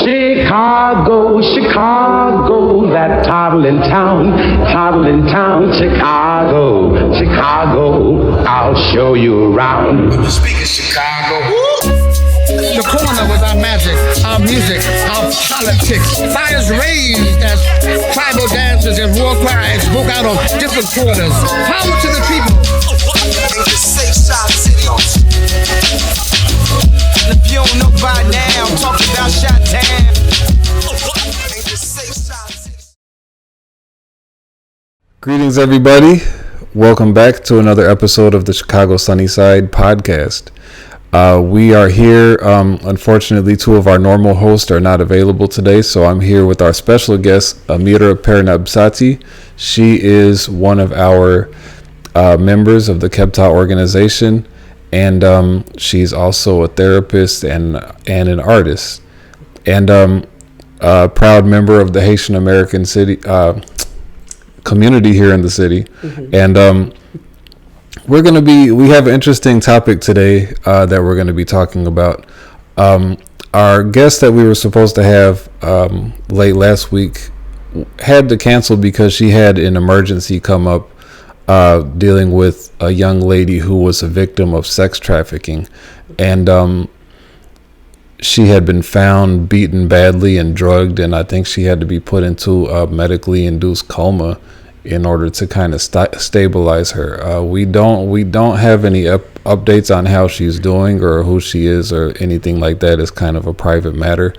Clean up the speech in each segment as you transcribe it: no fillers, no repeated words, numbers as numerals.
Chicago, Chicago, that toddling town, Chicago, Chicago, I'll show you around. Speaking Chicago. The corner was our magic, our music, our politics. Fires raised as tribal dances and war cries broke out of different quarters. Power to the people. If you don't know by now, I'm talking about Shot-Town. Greetings, everybody. Welcome back to another episode of the Chicago Sunnyside podcast. We are here. Unfortunately, two of our normal hosts are not available today, so I'm here with our special guest, Ameera Pernebsati. She is one of our members of the Kebta organization, and she's also a therapist and an artist, and a proud member of the Haitian American city community here in the city. Mm-hmm. And we have an interesting topic today that we're going to be talking about. Our guest that we were supposed to have late last week had to cancel because she had an emergency come up dealing with a young lady who was a victim of sex trafficking. And she had been found beaten badly and drugged, and I think she had to be put into a medically induced coma in order to kind of stabilize her. We don't have any updates on how she's doing or who she is or anything like that. It's kind of a private matter.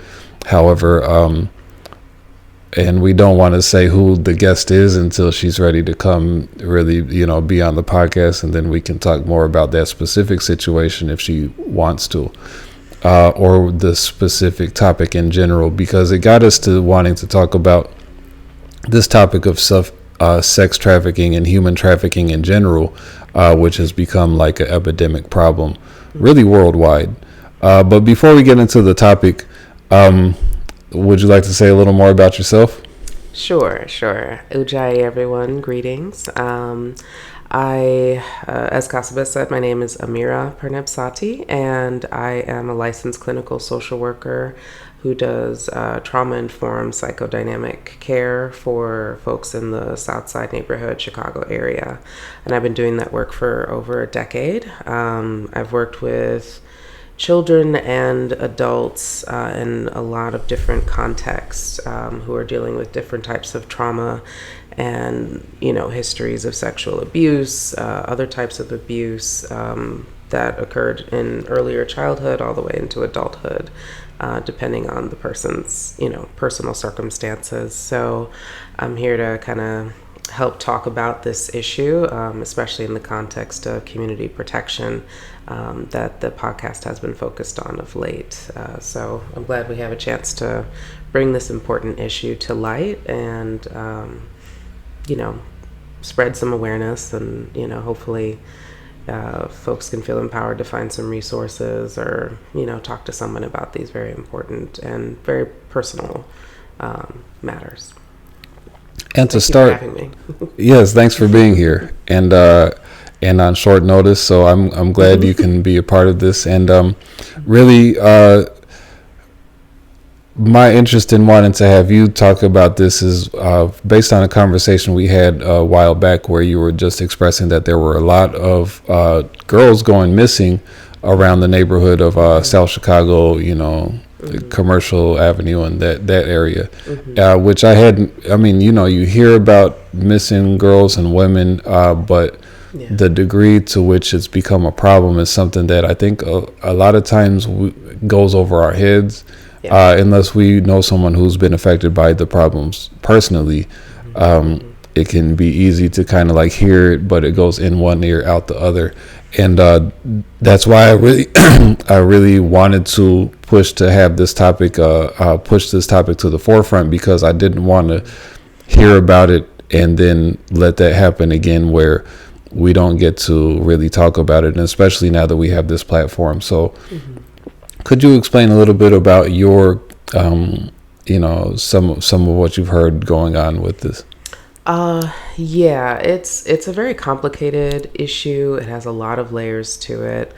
However, and we don't want to say who the guest is until she's ready to come really, be on the podcast, and then we can talk more about that specific situation if she wants to, or the specific topic in general, because it got us to wanting to talk about this topic of sex trafficking and human trafficking in general, which has become like an epidemic problem really worldwide. But before we get into the topic, would you like to say a little more about yourself? Sure. Ujjayi, everyone. Greetings. As Kasabez said, my name is Ameera Pernebsati, and I am a licensed clinical social worker who does trauma-informed psychodynamic care for folks in the Southside neighborhood, Chicago area. And I've been doing that work for over a decade. I've worked with children and adults in a lot of different contexts who are dealing with different types of trauma and, histories of sexual abuse, other types of abuse that occurred in earlier childhood all the way into adulthood, depending on the person's, personal circumstances. So I'm here to kind of help talk about this issue, especially in the context of community protection that the podcast has been focused on of late. So I'm glad we have a chance to bring this important issue to light and, spread some awareness and, hopefully folks can feel empowered to find some resources or, talk to someone about these very important and very personal matters. And to start, yes, thanks for being here and on short notice. So I'm glad you can be a part of this. And really, my interest in wanting to have you talk about this is based on a conversation we had a while back where you were just expressing that there were a lot of girls going missing around the neighborhood of South Chicago, Commercial Avenue and that area, which you hear about missing girls and women, but the degree to which it's become a problem is something that I think a lot of times goes over our heads. Unless we know someone who's been affected by the problems personally, it can be easy to kind of like hear it, but it goes in one ear, out the other. And that's why I really wanted to push to have this topic, push this topic to the forefront, because I didn't want to hear about it and then let that happen again where we don't get to really talk about it, and especially now that we have this platform. So could you explain a little bit about your, some of what you've heard going on with this? Yeah, it's a very complicated issue. It has a lot of layers to it.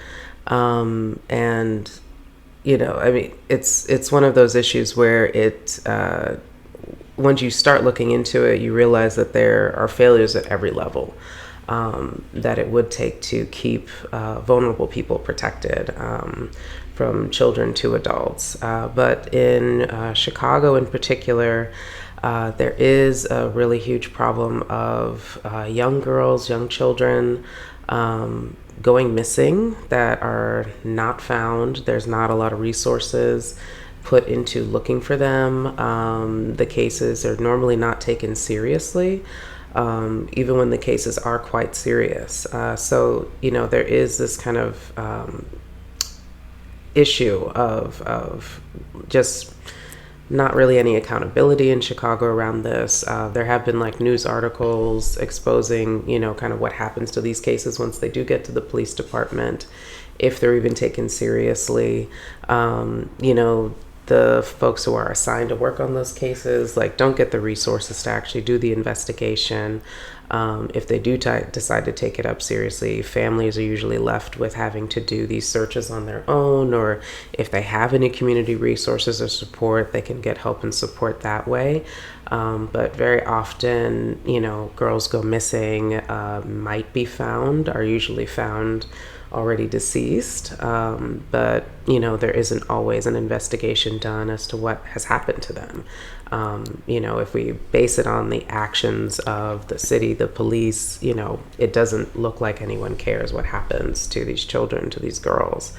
And I mean, it's one of those issues where once you start looking into it, you realize that there are failures at every level that it would take to keep vulnerable people protected, from children to adults. But in Chicago in particular, there is a really huge problem of young girls, young children going missing that are not found. There's not a lot of resources put into looking for them. The cases are normally not taken seriously, even when the cases are quite serious. So, there is this kind of issue of just not really any accountability in Chicago around this. There have been news articles exposing, kind of what happens to these cases once they do get to the police department, if they're even taken seriously. The folks who are assigned to work on those cases don't get the resources to actually do the investigation. If they do decide to take it up seriously, families are usually left with having to do these searches on their own, or if they have any community resources or support, they can get help and support that way. But very often, girls go missing, might be found, are usually found already deceased, but there isn't always an investigation done as to what has happened to them. If we base it on the actions of the city, the police, it doesn't look like anyone cares what happens to these children, to these girls.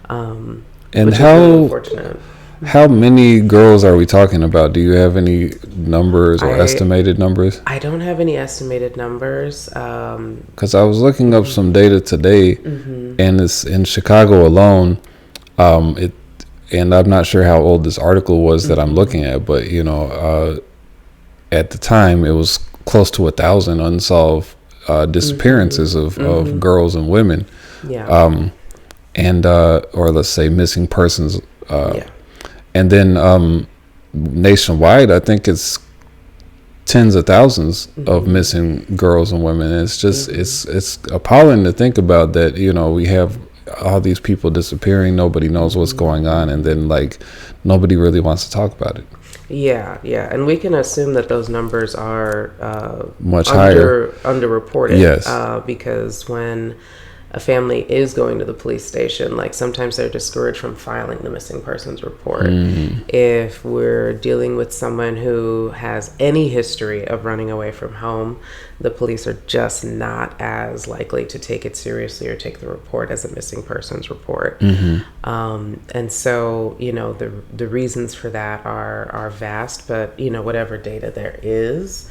And which is really unfortunate. How many girls are we talking about? Do you have any numbers or estimated numbers? I don't have any estimated numbers. Because I was looking up some data today, and it's in Chicago alone. And I'm not sure how old this article was that I'm looking at, but at the time it was close to 1,000 unsolved disappearances of girls and women. Yeah. Or let's say missing persons. And then nationwide, I think it's tens of thousands of missing girls and women. And it's just it's appalling to think about that. We have all these people disappearing, nobody knows what's going on, and then nobody really wants to talk about it. Yeah, and we can assume that those numbers are much higher, underreported. Yes, because when a family is going to the police station, sometimes they're discouraged from filing the missing persons report. If we're dealing with someone who has any history of running away from home, the police are just not as likely to take it seriously or take the report as a missing persons report. And so, the reasons for that are vast, but, whatever data there is,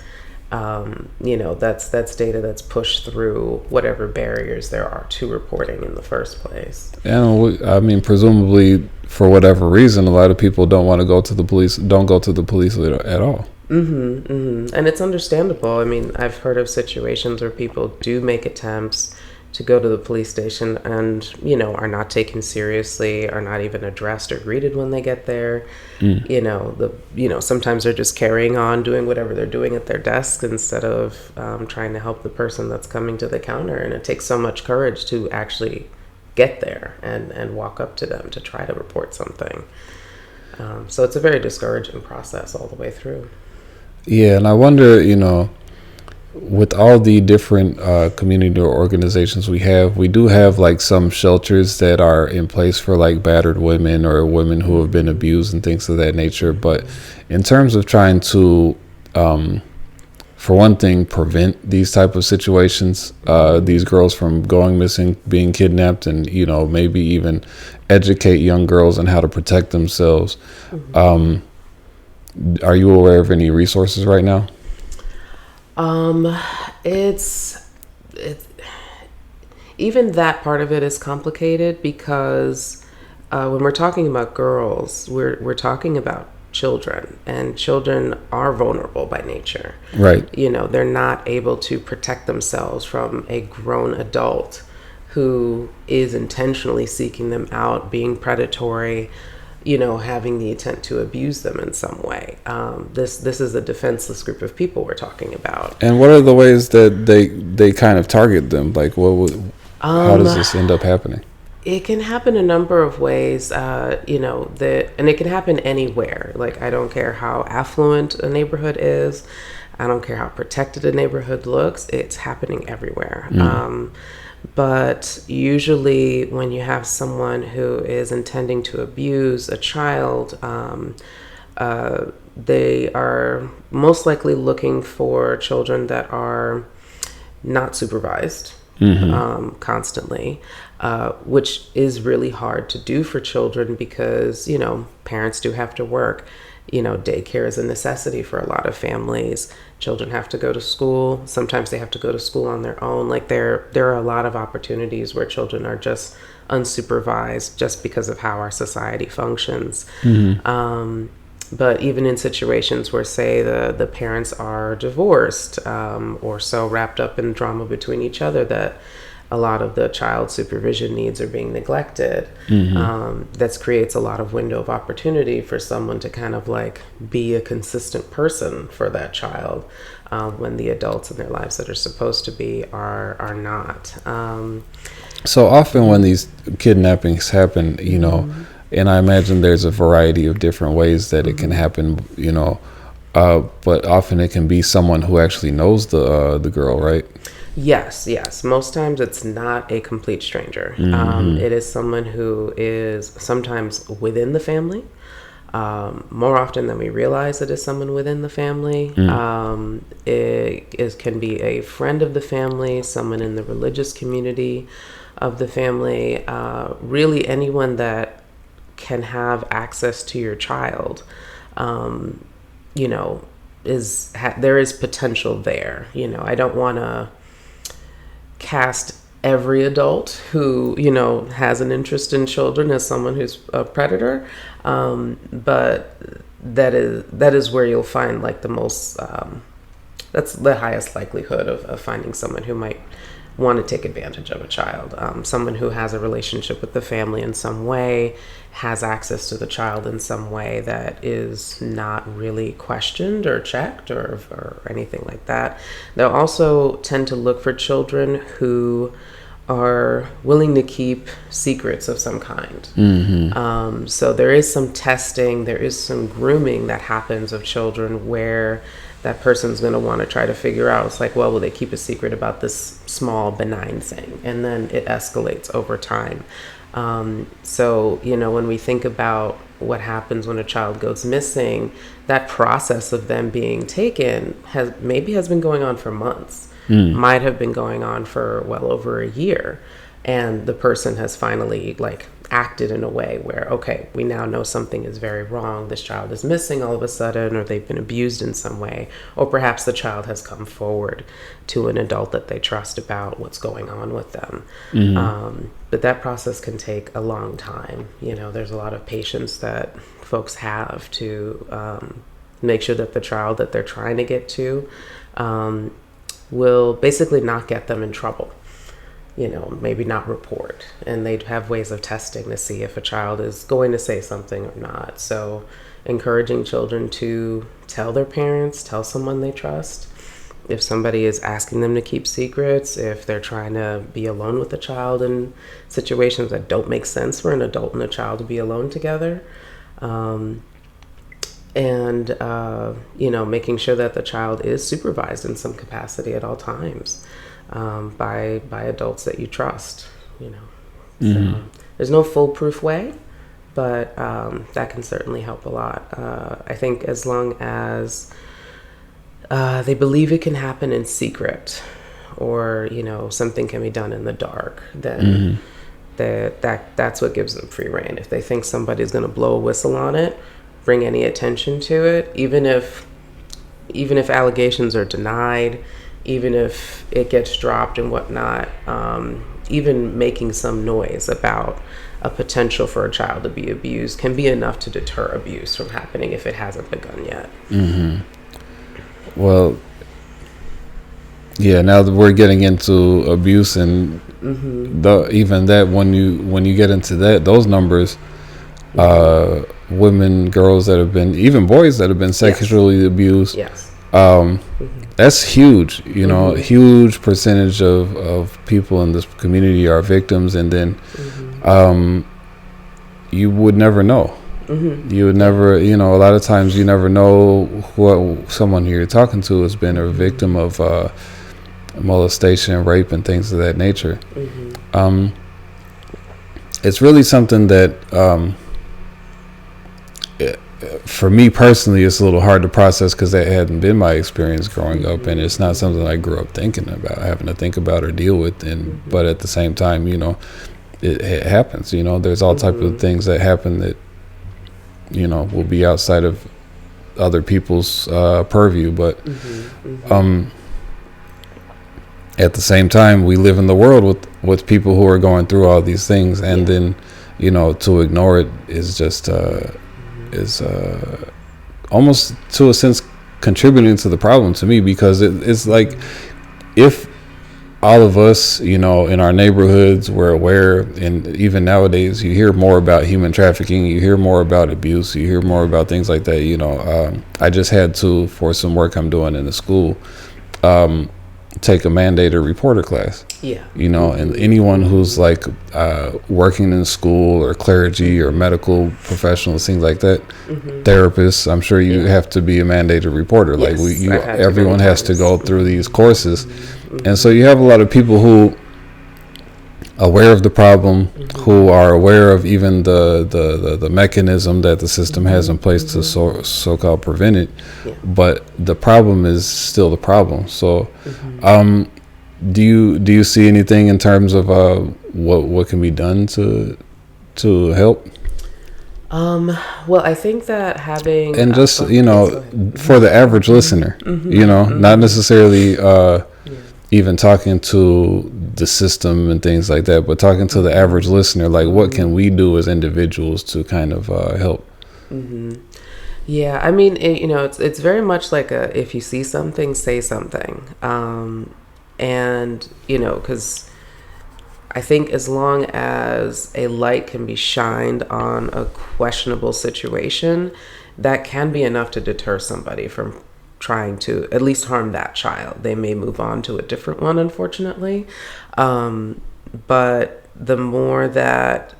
that's data that's pushed through whatever barriers there are to reporting in the first place. And I mean, presumably for whatever reason, a lot of people don't want to go to the police, don't go to the police at all. And it's understandable. I mean, I've heard of situations where people do make attempts to go to the police station and, are not taken seriously, are not even addressed or greeted when they get there. Sometimes they're just carrying on, doing whatever they're doing at their desk instead of trying to help the person that's coming to the counter. And it takes so much courage to actually get there and walk up to them to try to report something. So it's a very discouraging process all the way through. Yeah, and I wonder, with all the different community organizations we do have some shelters that are in place for battered women or women who have been abused and things of that nature. But in terms of trying to, for one thing, prevent these type of situations, these girls from going missing, being kidnapped, and maybe even educate young girls on how to protect themselves. Are you aware of any resources right now? It's even that part of it is complicated because when we're talking about girls, we're talking about children, and children are vulnerable by nature. Right. They're not able to protect themselves from a grown adult who is intentionally seeking them out, being predatory, having the intent to abuse them in some way. This is a defenseless group of people we're talking about. And what are the ways that they kind of target them? How does this end up happening? It can happen a number of ways, and it can happen anywhere. Like, I don't care how affluent a neighborhood is. I don't care how protected a neighborhood looks. It's happening everywhere. But usually when you have someone who is intending to abuse a child, they are most likely looking for children that are not supervised constantly, which is really hard to do for children because, parents do have to work. Daycare is a necessity for a lot of families. Children have to go to school. Sometimes they have to go to school on their own. Like there are a lot of opportunities where children are just unsupervised just because of how our society functions. But even in situations where, say, the parents are divorced or so wrapped up in drama between each other that a lot of the child supervision needs are being neglected, that creates a lot of window of opportunity for someone to kind of like be a consistent person for that child when the adults in their lives that are supposed to be are not. So often when these kidnappings happen, and I imagine there's a variety of different ways that it can happen, but often it can be someone who actually knows the girl, right? Yes. Most times it's not a complete stranger. It is someone who is sometimes within the family. More often than we realize, it is someone within the family. It can be a friend of the family, someone in the religious community of the family, really anyone that can have access to your child. There is potential there. I don't want to cast every adult who has an interest in children as someone who's a predator, but that is where you'll find like the most that's the highest likelihood of finding someone who might want to take advantage of a child, someone who has a relationship with the family in some way, has access to the child in some way that is not really questioned or checked or anything like that. They'll also tend to look for children who are willing to keep secrets of some kind. So there is some testing, there is some grooming that happens of children where that person's going to want to try to figure out, it's like, well, will they keep a secret about this small benign thing? And then it escalates over time. So, when we think about what happens when a child goes missing, that process of them being taken has been going on for months, might have been going on for well over a year. And the person has finally acted in a way where, okay, we now know something is very wrong. This child is missing all of a sudden, or they've been abused in some way, or perhaps the child has come forward to an adult that they trust about what's going on with them. But that process can take a long time. There's a lot of patience that folks have to make sure that the child that they're trying to get to will basically not get them in trouble. Maybe not report. And they'd have ways of testing to see if a child is going to say something or not. So encouraging children to tell their parents, tell someone they trust. If somebody is asking them to keep secrets, if they're trying to be alone with the child in situations that don't make sense for an adult and a child to be alone together. Making sure that the child is supervised in some capacity at all times. By adults that you trust, So there's no foolproof way, but that can certainly help a lot. I think as long as they believe it can happen in secret, or something can be done in the dark, then that's what gives them free rein. If they think somebody's going to blow a whistle on it, bring any attention to it, even if allegations are denied, even if it gets dropped and whatnot, even making some noise about a potential for a child to be abused can be enough to deter abuse from happening if it hasn't begun yet. Well, yeah, now that we're getting into abuse and even that, when you get into those numbers, women, girls that have been, even boys that have been sexually abused. Yes. That's huge, huge percentage of people in this community are victims, and then you would never know. You would never, a lot of times you never know what someone who you're talking to has been a victim of molestation, rape, and things of that nature. It's really something that, for me personally, it's a little hard to process because that hadn't been my experience growing up, and it's not something I grew up thinking about, having to think about or deal with. But at the same time, it happens. There's all types of things that happen that will be outside of other people's purview. But at the same time, we live in the world with people who are going through all these things, and then to ignore it is just is almost to a sense contributing to the problem to me, because it's like if all of us, in our neighborhoods, were aware, and even nowadays you hear more about human trafficking, you hear more about abuse, you hear more about things like that. I just had to, for some work I'm doing in the school, take a mandated reporter class. And anyone who's like working in school or clergy or medical professionals, things like that, therapists, I'm sure you have to be a mandated reporter. Like everyone has to go through these courses. And so you have a lot of people who aware of the problem, who are aware of even the mechanism that the system has in place to so-called prevent it, but the problem is still the problem. So do you see anything in terms of what can be done to help? Well, I think that having and just for the average listener, not necessarily even talking to the system and things like that, but talking to the average listener, like what can we do as individuals to kind of help? Yeah, I mean, it's very much like if you see something, say something. And, because I think as long as a light can be shined on a questionable situation, that can be enough to deter somebody from trying to at least harm that child. They may move on to a different one, unfortunately. But the more that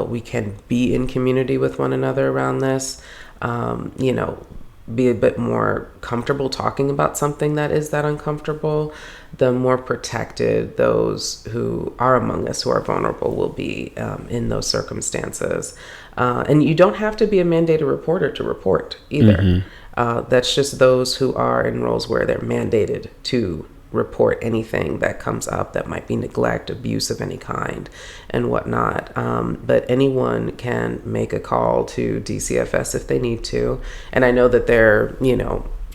we can be in community with one another around this, be a bit more comfortable talking about something that is that uncomfortable, the more protected those who are among us who are vulnerable will be in those circumstances. And you don't have to be a mandated reporter to report either. That's just those who are in roles where they're mandated to report anything that comes up that might be neglect, abuse of any kind, and whatnot. But anyone can make a call to DCFS if they need to. And I know that there,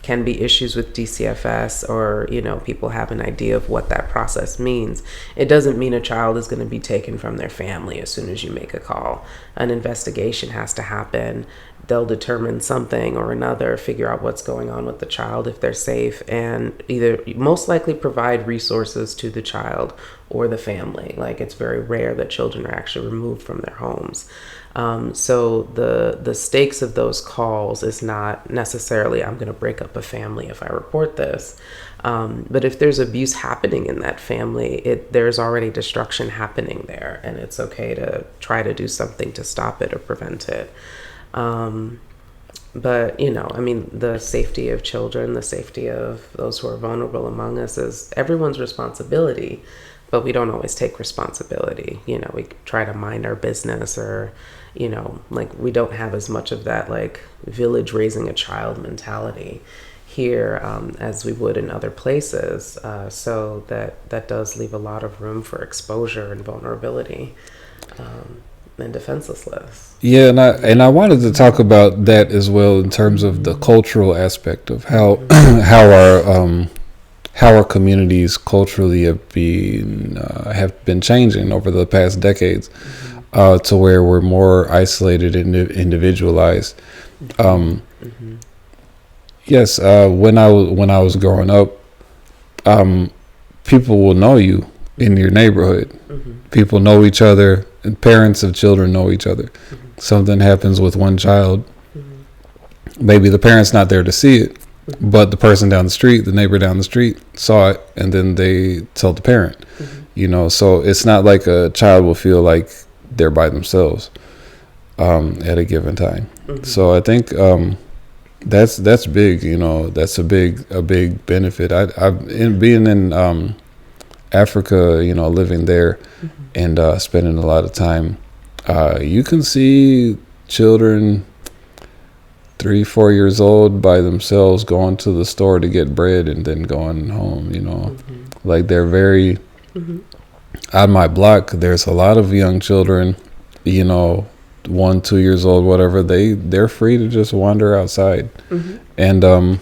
can be issues with DCFS, or, people have an idea of what that process means. It doesn't mean a child is going to be taken from their family as soon as you make a call. An investigation has to happen. They'll determine something or another, figure out what's going on with the child, if they're safe, and either most likely provide resources to the child or the family. Like, it's very rare that children are actually removed from their homes. So the stakes of those calls is not necessarily I'm going to break up a family if I report this. But if there's abuse happening in that family, there's already destruction happening there, and it's okay to try to do something to stop it or prevent it. But, the safety of children, the safety of those who are vulnerable among us is everyone's responsibility, but we don't always take responsibility. We try to mind our business, or, we don't have as much of that, village raising a child mentality here as we would in other places. So that does leave a lot of room for exposure and vulnerability. And defenselessness. Yeah, and I wanted to talk about that as well in terms of the cultural aspect of how our communities culturally have been changing over the past decades, to where we're more isolated and individualized. Yes, when I was growing up, people will know you in your neighborhood. People know each other, and parents of children know each other. Something happens with one child, maybe the parent's not there to see it, but the person down the street, the neighbor down the street, saw it, and then they tell the parent. So it's not like a child will feel like they're by themselves at a given time. So I think that's big. You know, that's a big benefit. I've being in Africa, you know, living there and spending a lot of time. You can see children 3-4 years old by themselves going to the store to get bread and then going home. You know, like they're very. On my block, there's a lot of young children, you know, 1-2 years old, whatever. They're free to just wander outside, and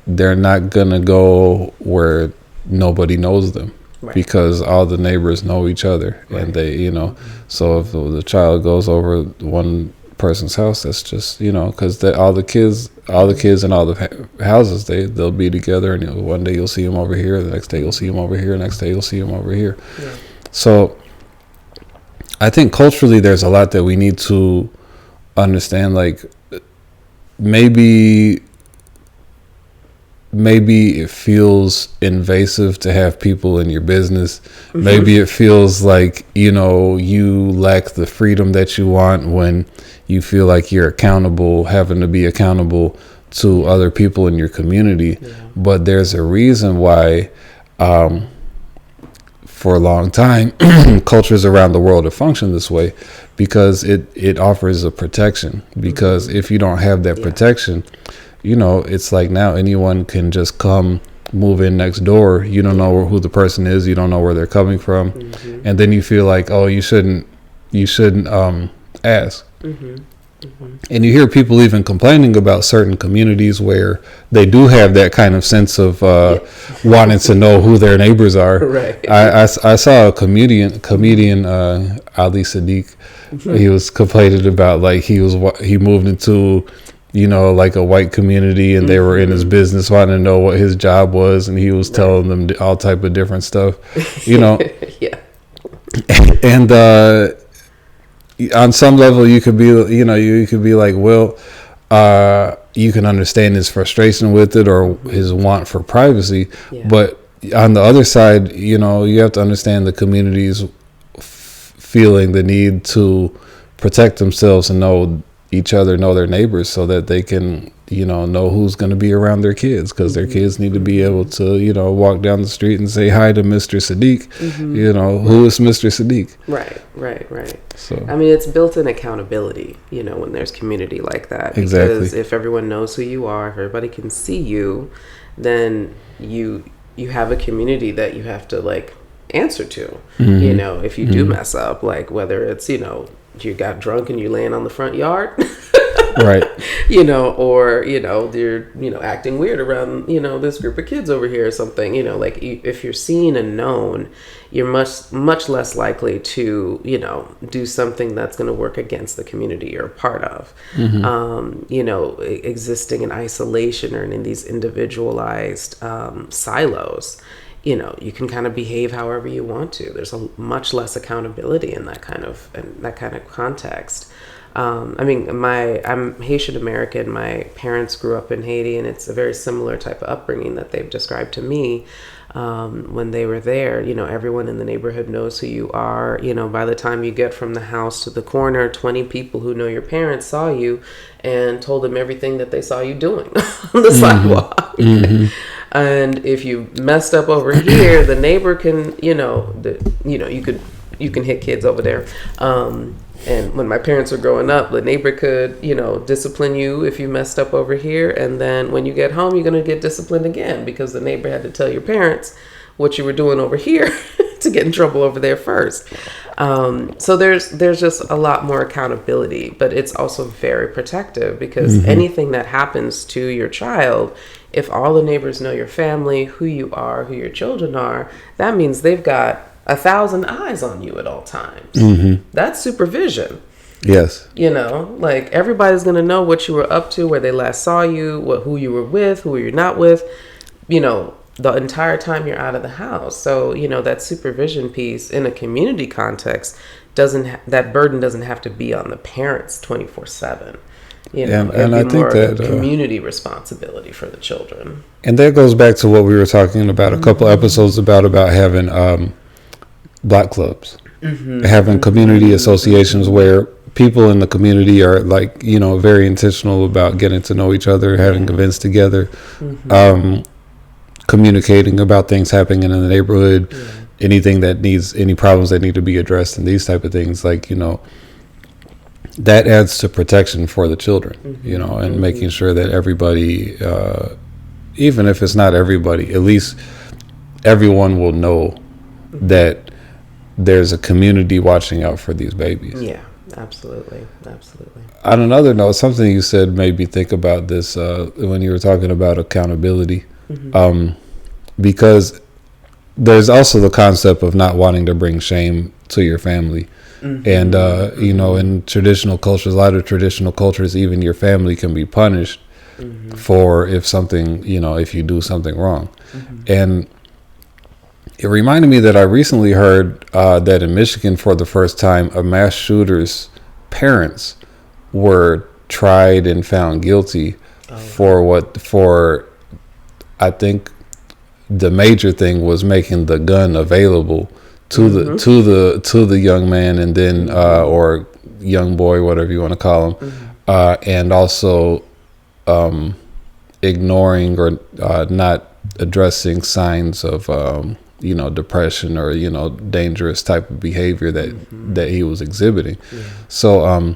they're not gonna go where nobody knows them, because all the neighbors know each other, and they, you know. So if the child goes over one person's house, that's just, you know, because all the kids in all the houses, they'll be together, and one day you'll see them over here, the next day you'll see them over here, next day you'll see them over here. So I think culturally there's a lot that we need to understand. Like maybe it feels invasive to have people in your business. Maybe it feels like, you know, you lack the freedom that you want when you feel like you're having to be accountable to other people in your community. But there's a reason why for a long time cultures around the world have functioned this way, because it offers a protection. Because if you don't have that protection, you know, it's like now anyone can just come move in next door. You don't know who the person is, you don't know where they're coming from, and then you feel like, oh, you shouldn't ask. And you hear people even complaining about certain communities where they do have that kind of sense of wanting to know who their neighbors are. I saw a comedian Ali Sadiq. He was complaining about, like, he moved into, you know, like a white community, and they were in his business wanting to know what his job was, and he was telling them all type of different stuff, you know. And on some level you could be, you know, you could be like, well, you can understand his frustration with it or his want for privacy, but on the other side, you know, you have to understand the community's feeling the need to protect themselves and know each other, know their neighbors, so that they can, you know who's going to be around their kids, because their kids need to be able to, you know, walk down the street and say hi to Mr. Sadiq. You know, who is Mr. Sadiq? Right. So I mean, it's built-in accountability, you know, when there's community like that. Exactly. Because if everyone knows who you are, if everybody can see you, then you have a community that you have to, like, answer to. You know, if you do mess up, like whether it's, you know, you got drunk and you're laying on the front yard, right, you know, or, you know, you're, you know, acting weird around, you know, this group of kids over here or something, you know, like if you're seen and known, you're much less likely to, you know, do something that's going to work against the community you're a part of. You know, existing in isolation or in these individualized silos, you know, you can kind of behave however you want to. There's a much less accountability in that kind of context. I mean, I'm Haitian American. My parents grew up in Haiti, and it's a very similar type of upbringing that they've described to me. When they were there, you know, everyone in the neighborhood knows who you are. You know, by the time you get from the house to the corner, 20 people who know your parents saw you and told them everything that they saw you doing on the sidewalk. And if you messed up over here, the neighbor can, you know, you can hit kids over there. And when my parents were growing up, the neighbor could, you know, discipline you if you messed up over here. And then when you get home, you're going to get disciplined again because the neighbor had to tell your parents what you were doing over here to get in trouble over there first. So there's just a lot more accountability, but it's also very protective because anything that happens to your child, if all the neighbors know your family, who you are, who your children are, that means they've got 1,000 eyes on you at all times. That's supervision. Yes. You know, like everybody's going to know what you were up to, where they last saw you, who you were with, who you're not with, you know, the entire time you're out of the house. So, you know, that supervision piece in a community context that burden doesn't have to be on the parents 24/7. You know, and I think that community responsibility for the children. And that goes back to what we were talking about a couple episodes about having block clubs. having community associations where people in the community are like, very intentional about getting to know each other, having events together, communicating about things happening in the neighborhood, anything that needs, any problems that need to be addressed, and these type of things, like, that adds to protection for the children, and making sure that everybody, even if it's not everybody, at least everyone will know that there's a community watching out for these babies. Yeah, absolutely. On another note, something you said made me think about this when you were talking about accountability, because there's also the concept of not wanting to bring shame to your family. And, in traditional cultures, a lot of traditional cultures, even your family can be punished for if something, if you do something wrong. And it reminded me that I recently heard that in Michigan, for the first time, a mass shooter's parents were tried and found guilty for I think the major thing was making the gun available to the young man, and then or young boy, whatever you want to call him, and also ignoring or not addressing signs of depression or dangerous type of behavior that he was exhibiting. So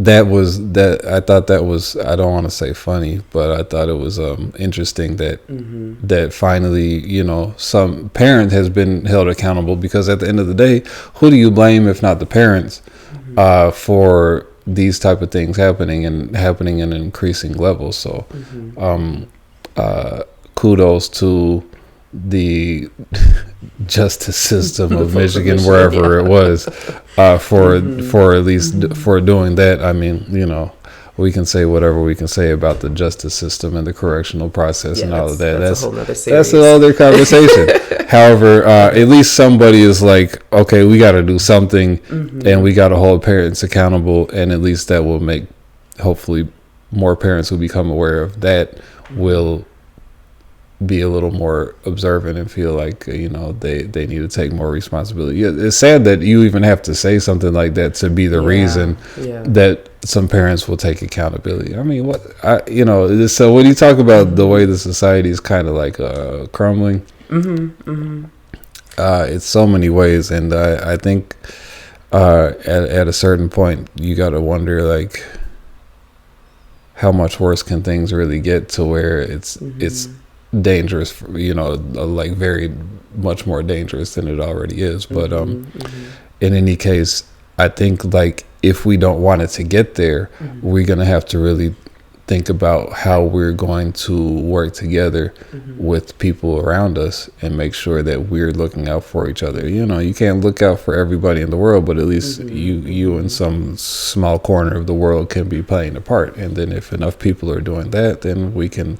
I thought that was, I don't want to say funny, but I thought it was interesting that that finally, some parent has been held accountable, because at the end of the day, who do you blame if not the parents for these type of things happening in an increasing level? So kudos to the justice system of Michigan, wherever it was, for at least for doing that. I mean, we can say whatever we can say about the justice system and the correctional process and all of that. That's a whole nother series. That's another conversation. However, at least somebody is like, okay, we got to do something, and we got to hold parents accountable, and at least that will make, hopefully, more parents who become aware of that will be a little more observant and feel like they need to take more responsibility. It's sad that you even have to say something like that to be the reason that some parents will take accountability. I mean, so when you talk about the way the society is kind of like crumbling, it's so many ways, and I think at a certain point you got to wonder, like, how much worse can things really get to where it's dangerous, like very much more dangerous than it already is. But in any case, I think, like, if we don't want it to get there, we're gonna have to really think about how we're going to work together with people around us and make sure that we're looking out for each other. You can't look out for everybody in the world, but at least you in some small corner of the world can be playing a part. And then if enough people are doing that, then we can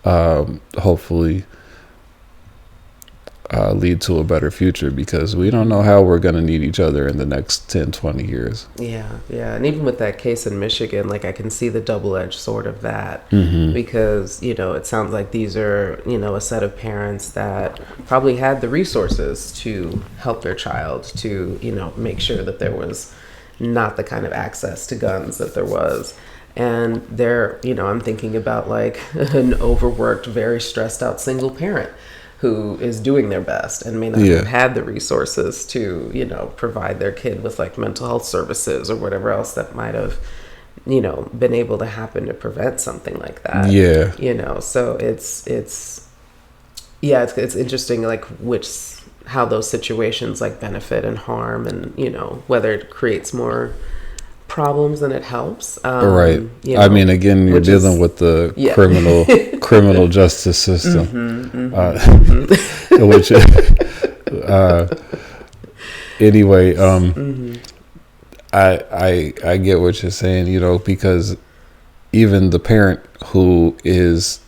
hopefully lead to a better future, because we don't know how we're going to need each other in the next 10-20 years. Yeah. And even with that case in Michigan, like, I can see the double-edged sword of that, because it sounds like these are a set of parents that probably had the resources to help their child, to make sure that there was not the kind of access to guns that there was. And they're, I'm thinking about, like, an overworked, very stressed out single parent who is doing their best and may not have had the resources to, provide their kid with, like, mental health services or whatever else that might have, been able to happen to prevent something like that. So it's interesting, like, how those situations, like, benefit and harm, and, whether it creates more problems than it helps. Right. I mean, again, you're dealing with the criminal justice system. Which anyway, I get what you're saying, because even the parent who is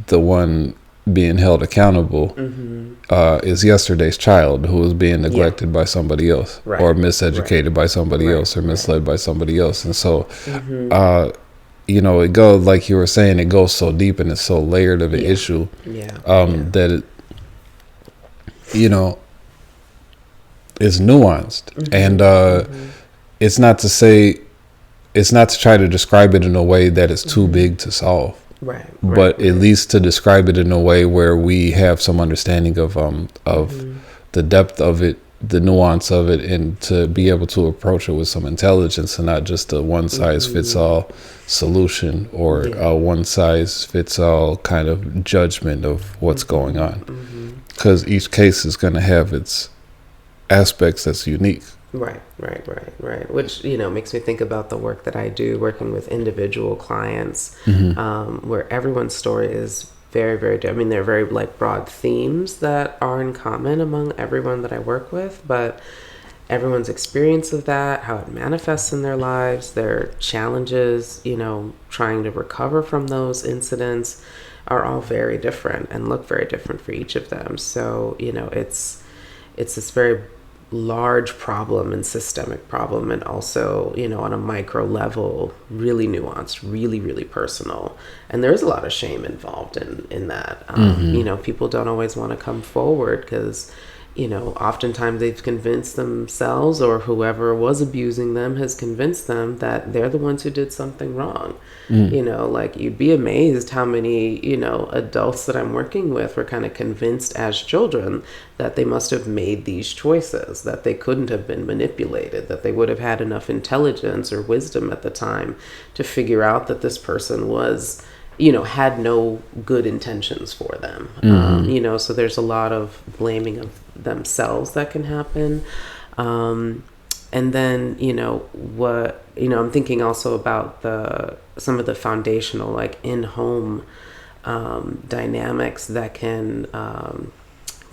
the one being held accountable is yesterday's child who was being neglected by somebody else, or miseducated by somebody else, or misled by somebody else. And so it goes, like you were saying, it goes so deep and it's so layered of an issue that it, is nuanced, and it's not to say, it's not to try to describe it in a way that is too big to solve. Right. But at least to describe it in a way where we have some understanding of the depth of it, the nuance of it, and to be able to approach it with some intelligence and not just a one size fits all solution or a one size fits all kind of judgment of what's going on. Because each case is going to have its aspects that's unique. Right. Which, makes me think about the work that I do working with individual clients, where everyone's story is very, very different. I mean, they're very like broad themes that are in common among everyone that I work with, but everyone's experience of that, how it manifests in their lives, their challenges, trying to recover from those incidents are all very different and look very different for each of them. So, it's this very large problem and systemic problem, and also on a micro level really nuanced, really, really personal, and there is a lot of shame involved in that. People don't always want to come forward because oftentimes they've convinced themselves, or whoever was abusing them has convinced them that they're the ones who did something wrong. Like you'd be amazed how many adults that I'm working with were kind of convinced as children that they must have made these choices, that they couldn't have been manipulated, that they would have had enough intelligence or wisdom at the time to figure out that this person was had no good intentions for them. So there's a lot of blaming of themselves that can happen. And then, I'm thinking also about some of the foundational, like in-home dynamics that can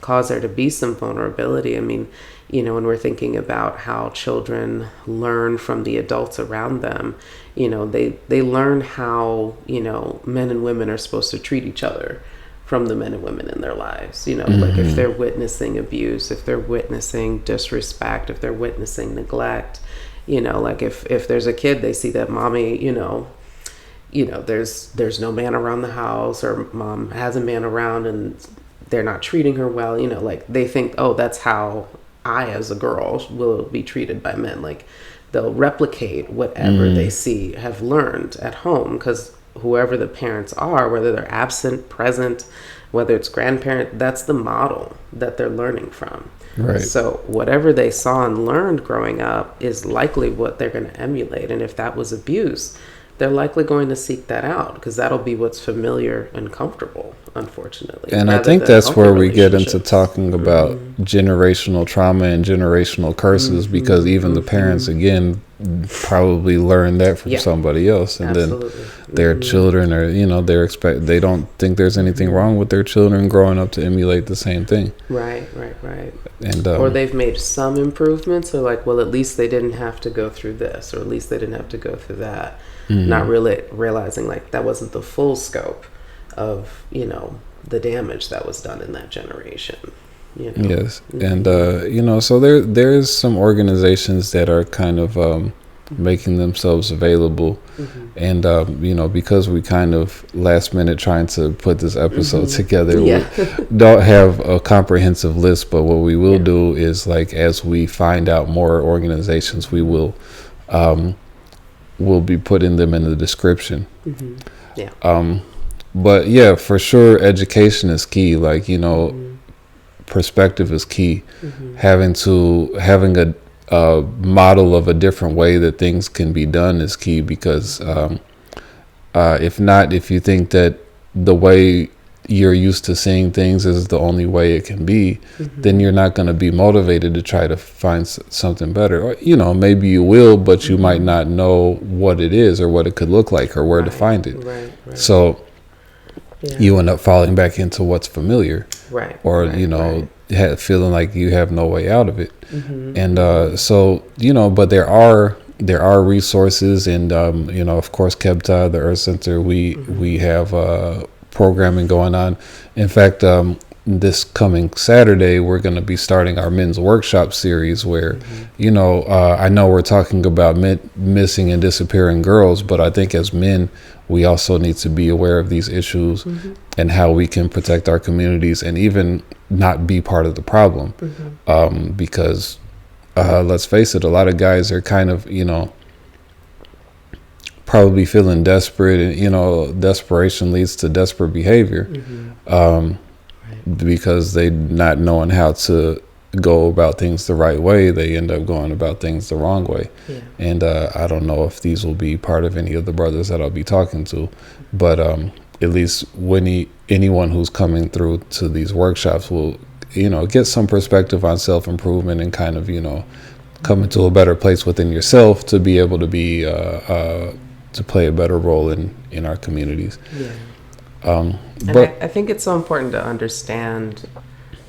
cause there to be some vulnerability. I mean, when we're thinking about how children learn from the adults around them, they learn how, men and women are supposed to treat each other from the men and women in their lives. Like if they're witnessing abuse, if they're witnessing disrespect, if they're witnessing neglect, like if there's a kid, they see that mommy, there's no man around the house, or mom has a man around and they're not treating her well, like they think, oh, that's how I as a girl will be treated by men. Like they'll replicate whatever they see, have learned at home, because whoever the parents are, whether they're absent, present, whether it's grandparent, that's the model that they're learning from. Right. So whatever they saw and learned growing up is likely what they're going to emulate. And if that was abuse, they're likely going to seek that out, because that'll be what's familiar and comfortable, unfortunately. And I think that's where we get into talking about generational trauma and generational curses, because even the parents, again, probably learned that from somebody else, and then their children are, they don't think there's anything wrong with their children growing up to emulate the same thing. Right. And or they've made some improvements. They're like, well, at least they didn't have to go through this, or at least they didn't have to go through that. Not really realizing like that wasn't the full scope of, the damage that was done in that generation. Yes. And, so there's some organizations that are kind of making themselves available. And, because we kind of last minute trying to put this episode together, we don't have a comprehensive list, but what we will do is, like, as we find out more organizations, we will be putting them in the description. But yeah, for sure, education is key. Like, perspective is key. Having a model of a different way that things can be done is key, because if you think that the way you're used to seeing things is the only way it can be, then you're not going to be motivated to try to find something better. Or, maybe you will, but you might not know what it is or what it could look like or where to find it. Right. So you end up falling back into what's familiar. Right. Or, feeling like you have no way out of it. And so, but there are resources, and, of course, KEBTA, the Earth Center, we have programming going on. In fact, this coming Saturday, we're going to be starting our men's workshop series where, I know we're talking about missing and disappearing girls, but I think as men, we also need to be aware of these issues and how we can protect our communities and even not be part of the problem. Because, let's face it, a lot of guys are kind of, probably feeling desperate, and desperation leads to desperate behavior, because they not knowing how to go about things the right way, they end up going about things the wrong way. And I don't know if these will be part of any of the brothers that I'll be talking to, but at least anyone who's coming through to these workshops will get some perspective on self-improvement and kind of come into a better place within yourself to be able to be to play a better role in our communities. But I think it's so important to understand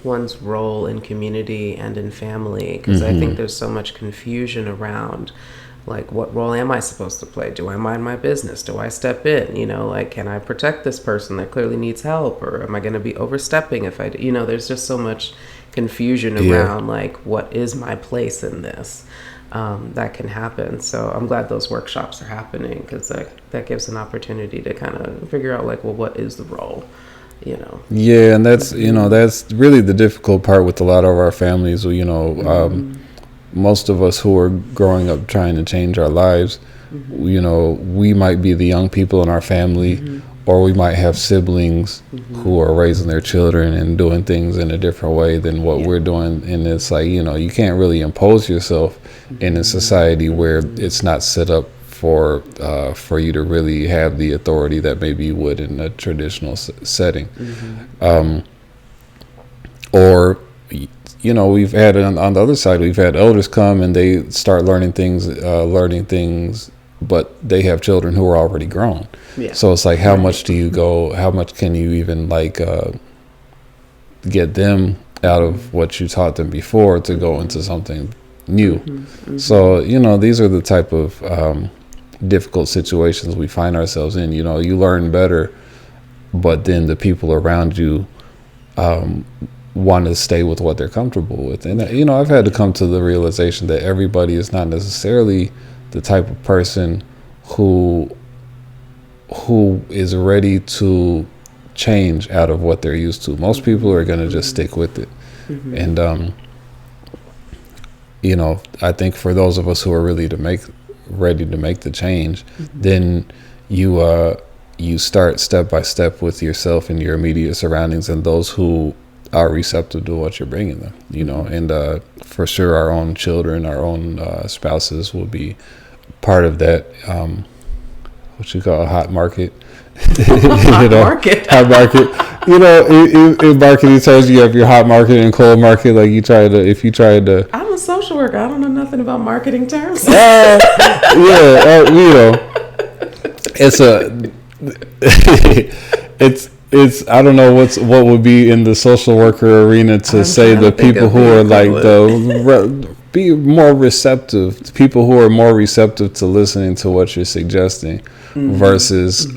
one's role in community and in family, because I think there's so much confusion around, like, what role am I supposed to play? Do I mind my business? Do I step in? Can I protect this person that clearly needs help? Or am I going to be overstepping if I do? There's just so much confusion around, like, what is my place in this? That can happen. So I'm glad those workshops are happening, because that gives an opportunity to kind of figure out, like, well, what is the role? Yeah, and that's that's really the difficult part with a lot of our families. Most of us who are growing up trying to change our lives, we might be the young people in our family, or we might have siblings who are raising their children and doing things in a different way than what we're doing. And it's like, you can't really impose yourself in a society where it's not set up for you to really have the authority that maybe you would in a traditional setting. Or we've had on the other side, we've had elders come and they start learning things, but they have children who are already grown. So it's like, how much can you even get them out of what you taught them before to go into something new? So these are the type of difficult situations we find ourselves in. You learn better, but then the people around you want to stay with what they're comfortable with. And I've had to come to the realization that everybody is not necessarily the type of person who is ready to change out of what they're used to. Most people are going to just stick with it. And I think for those of us who are ready to make the change, then you start step by step with yourself and your immediate surroundings and those who are receptive to what you're bringing them, and for sure our own children, our own spouses will be part of that, what you call a hot market. Hot market. In marketing terms, you have your hot market and cold market. Like if you try to. I'm a social worker. I don't know nothing about marketing terms. It's I don't know what would be in the social worker arena to say the people who are like be more receptive, people who are more receptive to listening to what you're suggesting, versus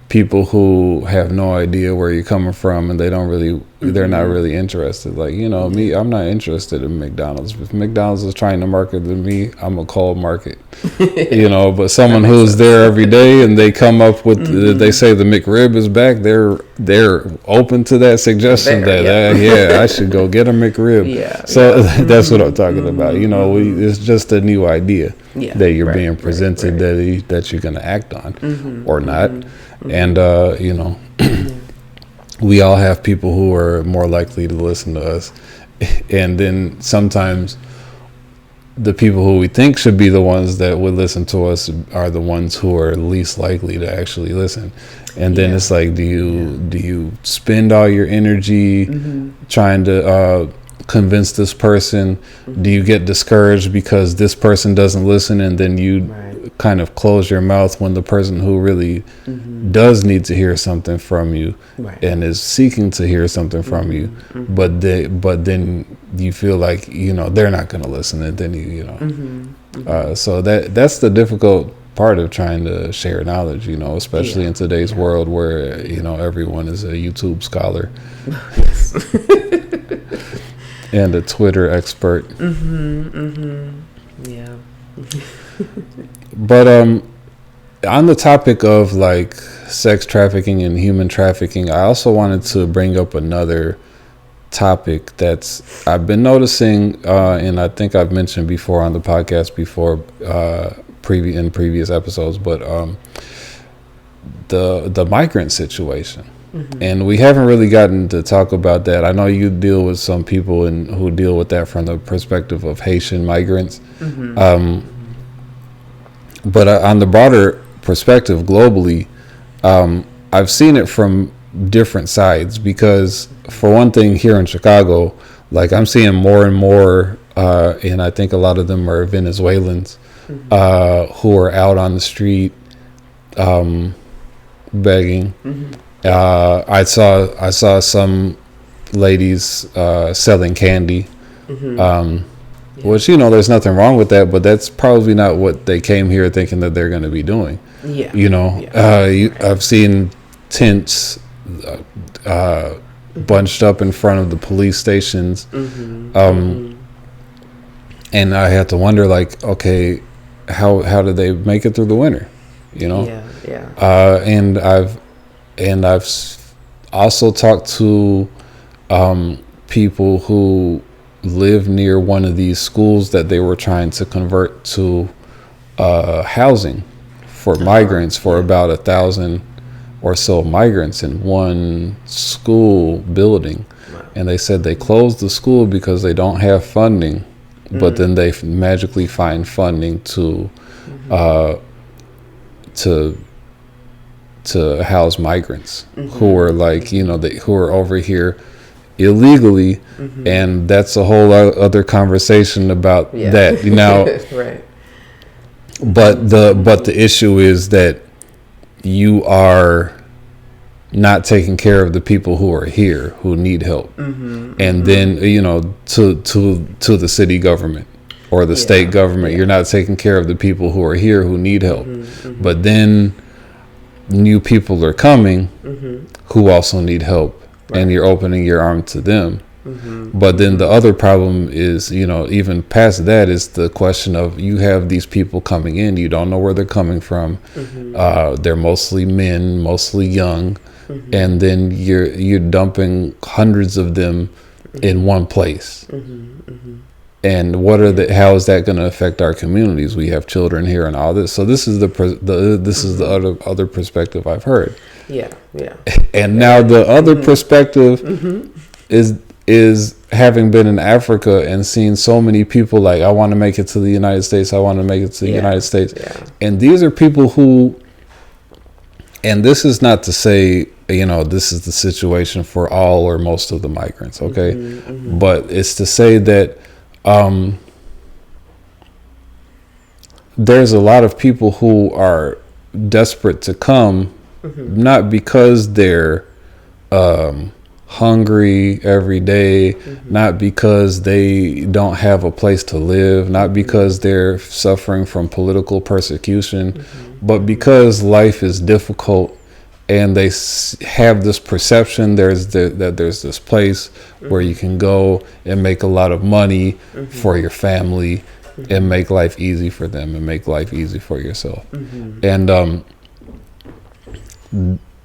people who have no idea where you're coming from and they're not really interested. Like, me, I'm not interested in McDonald's. If McDonald's is trying to market to me, I'm a cold market. But someone who's there every day and they come up with they say the McRib is back, they're open to that suggestion I should go get a McRib. That's what I'm talking about. It's just a new idea that you're being presented that you're going to act on or not. And we all have people who are more likely to listen to us, and then sometimes the people who we think should be the ones that would listen to us are the ones who are least likely to actually listen. And then it's like, do you spend all your energy trying to convince this person? Do you get discouraged because this person doesn't listen, and then you kind of close your mouth when the person who really does need to hear something from you and is seeking to hear something from you, but then you feel like they're not going to listen, and then so that's the difficult part of trying to share knowledge, especially in today's world where everyone is a YouTube scholar and a Twitter expert. But on the topic of like sex trafficking and human trafficking, I also wanted to bring up another topic that's I've been noticing, and I think I've mentioned before on the podcast before, in previous episodes, but the migrant situation. And we haven't really gotten to talk about that. I know you deal with some people who deal with that from the perspective of Haitian migrants. But on the broader perspective globally, I've seen it from different sides, because for one thing, here in Chicago, like I'm seeing more and more, and I think a lot of them are Venezuelans, who are out on the street begging. I saw some ladies selling candy, which, you know, there's nothing wrong with that, but that's probably not what they came here thinking that they're going to be doing. You know, I've seen tents bunched up in front of the police stations, and I had to wonder, like, okay, how did they make it through the winter? You know, and I've also talked to people who live near one of these schools that they were trying to convert to housing for migrants, for about 1,000 or so migrants in one school building. And they said they closed the school because they don't have funding, but then they magically find funding to house migrants who are, like, you know, who are over here illegally, and that's a whole other conversation about that, you know. Right. But the issue is that you are not taking care of the people who are here who need help, and then, you know, to the city government or the state government, you're not taking care of the people who are here who need help, but then new people are coming who also need help, and you're opening your arm to them. But then the other problem is, you know, even past that, is the question of, you have these people coming in, you don't know where they're coming from, they're mostly men, mostly young, and then you're dumping hundreds of them in one place. And how is that going to affect our communities? We have children here and all this. So this is the other perspective I've heard. And now the other perspective is having been in Africa and seeing so many people like, I want to make it to the United States. I want to make it to the United States. And these are people who, and this is not to say, you know, this is the situation for all or most of the migrants, okay? But it's to say that there's a lot of people who are desperate to come, not because they're hungry every day, not because they don't have a place to live, not because they're suffering from political persecution, but because life is difficult, and they have this perception that there's this place where you can go and make a lot of money for your family, and make life easy for them, and make life easy for yourself. And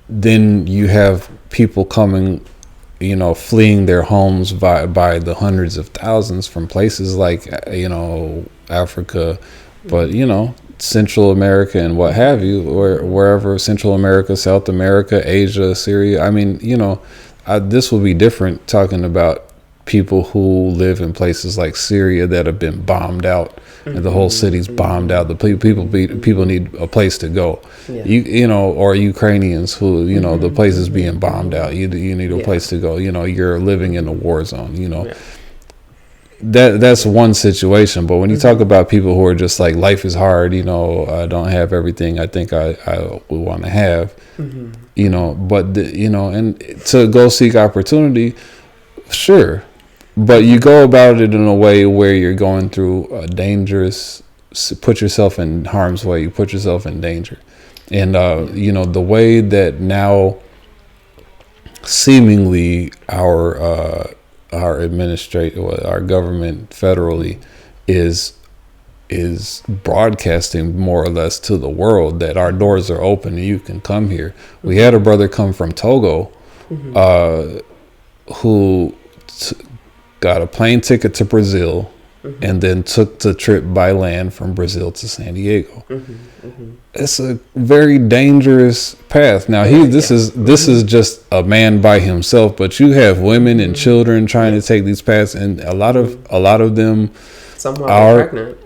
then you have people coming, you know, fleeing their homes by the hundreds of thousands from places like, you know, Africa, but, you know, Central America and what have you, or wherever, Central America, South America, Asia, Syria. I mean, you know, this will be different talking about people who live in places like Syria that have been bombed out, and the whole city's bombed out. The people need a place to go. You know, or Ukrainians who, you know, the place is being bombed out. You need a place to go. You know, you're living in a war zone. You know. That's one situation, but when you talk about people who are just like, life is hard, you know, I don't have everything I think I would want to have, you know, but you know, and to go seek opportunity, sure, but you go about it in a way where you're going through a dangerous, put yourself in harm's way, you put yourself in danger, and you know, the way that now seemingly our government federally is broadcasting more or less to the world that our doors are open and you can come here. We had a brother come from Togo, who got a plane ticket to Brazil, and then took the trip by land from Brazil to San Diego. It's a very dangerous path. Now this is just a man by himself, but you have women and children trying to take these paths, and a lot of them are pregnant.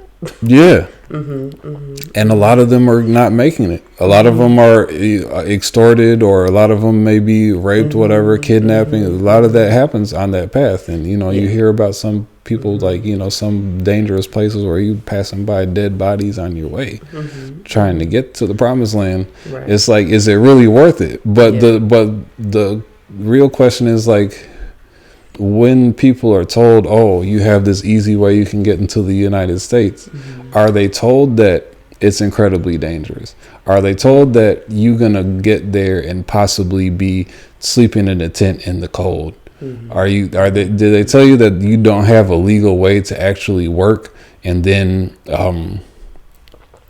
Yeah. And a lot of them are not making it. A lot of them are extorted, or a lot of them may be raped, whatever, kidnapping. A lot of that happens on that path. And, you hear about some people, like, some dangerous places where you passing by dead bodies on your way, trying to get to the promised land. Right. It's like, is it really worth it? But the real question is, like, when people are told, oh, you have this easy way you can get into the United States, are they told that it's incredibly dangerous? Are they told that you're going to get there and possibly be sleeping in a tent in the cold? Did they tell you that you don't have a legal way to actually work and then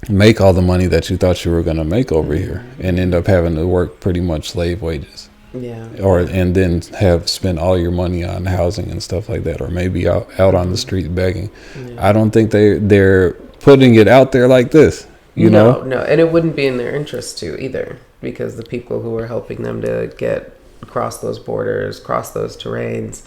make all the money that you thought you were going to make over here, and end up having to work pretty much slave wages? Yeah. And then have spent all your money on housing and stuff like that, or maybe out on the street begging. Yeah. I don't think they're putting it out there like this. No, and it wouldn't be in their interest to either, because the people who are helping them to get across those borders, cross those terrains,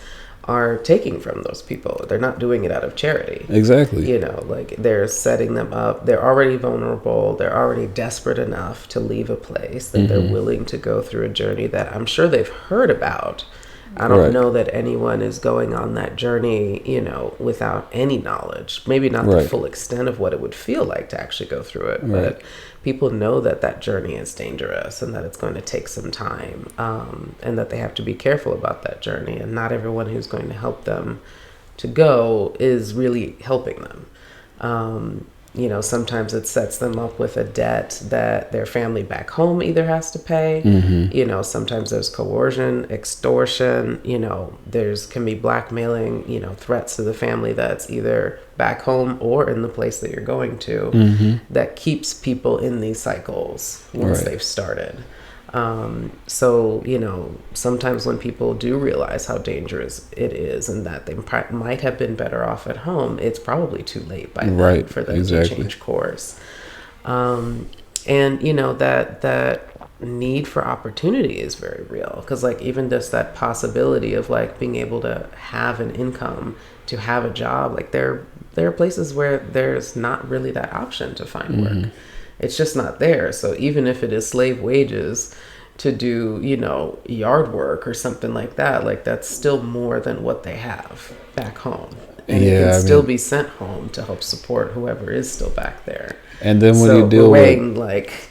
are taking from those people. They're not doing it out of charity. Exactly. Like, they're setting them up. They're already vulnerable. They're already desperate enough to leave a place that they're willing to go through a journey that I'm sure they've heard about. I don't know that anyone is going on that journey, without any knowledge. Maybe not the full extent of what it would feel like to actually go through it, but people know that journey is dangerous, and that it's going to take some time, and that they have to be careful about that journey. And not everyone who's going to help them to go is really helping them. Sometimes it sets them up with a debt that their family back home either has to pay. Sometimes there's coercion, extortion, can be blackmailing, threats to the family that's either back home or in the place that you're going to, that keeps people in these cycles once they've started. Sometimes when people do realize how dangerous it is, and that they might have been better off at home, it's probably too late by then for them to change course. That need for opportunity is very real, because, like, even just that possibility of, like, being able to have an income, to have a job, like, there are places where there's not really that option to find work. It's just not there. So even if it is slave wages to do, yard work or something like that, like, that's still more than what they have back home. And it can still be sent home to help support whoever is still back there. And then when you deal weighing, like,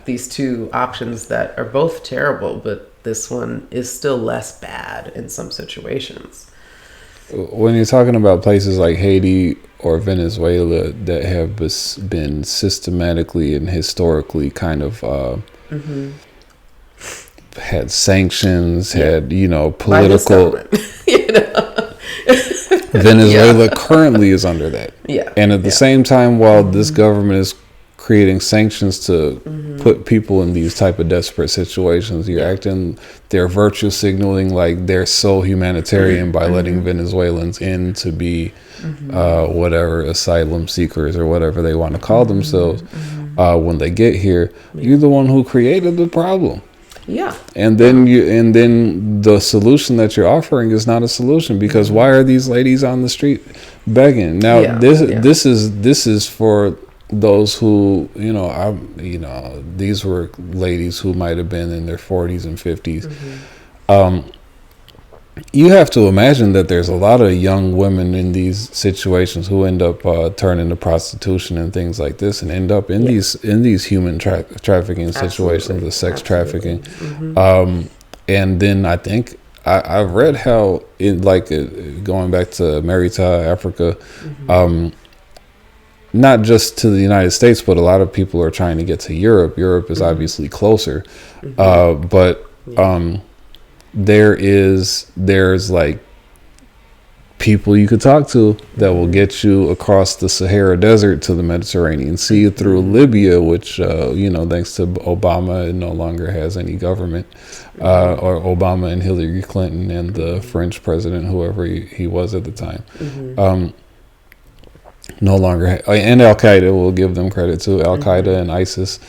these two options that are both terrible, but this one is still less bad in some situations. When you're talking about places like Haiti or Venezuela that have been systematically and historically kind of had sanctions, had, political... Venezuela currently is under that. And at the same time, while this government is creating sanctions to put people in these type of desperate situations, they're virtue signaling like they're so humanitarian by letting Venezuelans in to be whatever, asylum seekers or whatever they want to call themselves. When they get here, you're the one who created the problem. And then the solution that you're offering is not a solution, because why are these ladies on the street begging? Now this is for those who, these were ladies who might have been in their 40s and 50s. You have to imagine that there's a lot of young women in these situations who end up turning to prostitution and things like this, and end up in these human trafficking situations, the sex trafficking. And then I think I've read how going back to Merita, Africa, not just to the United States, but a lot of people are trying to get to Europe. Europe is obviously closer, but there's like people you could talk to that will get you across the Sahara Desert to the Mediterranean Sea through Libya, which, thanks to Obama, it no longer has any government, or Obama and Hillary Clinton and the French president, whoever he was at the time. No longer, and Al Qaeda, will give them credit too. Al Qaeda and ISIS,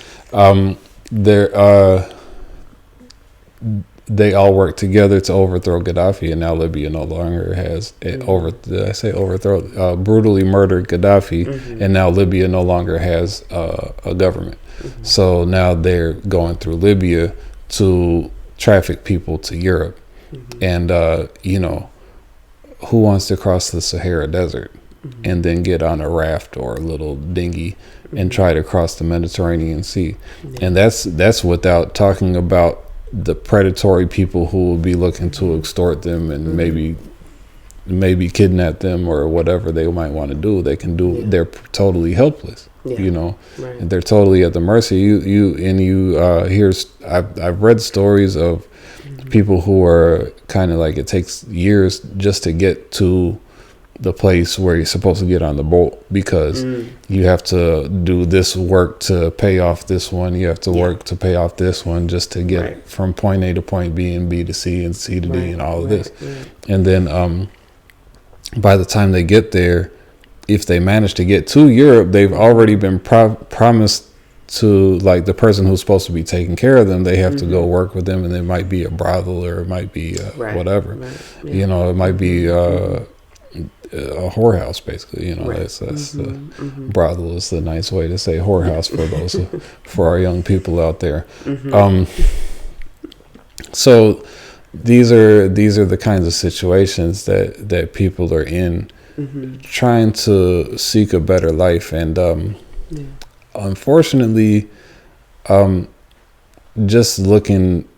they all worked together to overthrow Gaddafi, and now Libya no longer has brutally murdered Gaddafi, and now Libya no longer has a government. So now they're going through Libya to traffic people to Europe, and who wants to cross the Sahara Desert and then get on a raft or a little dinghy and try to cross the Mediterranean Sea? And that's without talking about the predatory people who will be looking to extort them and maybe kidnap them or whatever they might want to do. They can do. They're totally helpless, and they're totally at the mercy. I've read stories of people who are kind of like, it takes years just to get to the place where you're supposed to get on the boat, because you have to do this work to pay off this one, you have to work to pay off this one, just to get from point A to point B and B to C and C to D and all of this. And then by the time they get there, if they manage to get to Europe, they've already been promised to, like, the person who's supposed to be taking care of them, they have to go work with them, and it might be a brothel, or it might be whatever. It might be a whorehouse, basically. That's brothel is the nice way to say whorehouse for those for our young people out there. So these are the kinds of situations that people are in, trying to seek a better life, and unfortunately, just looking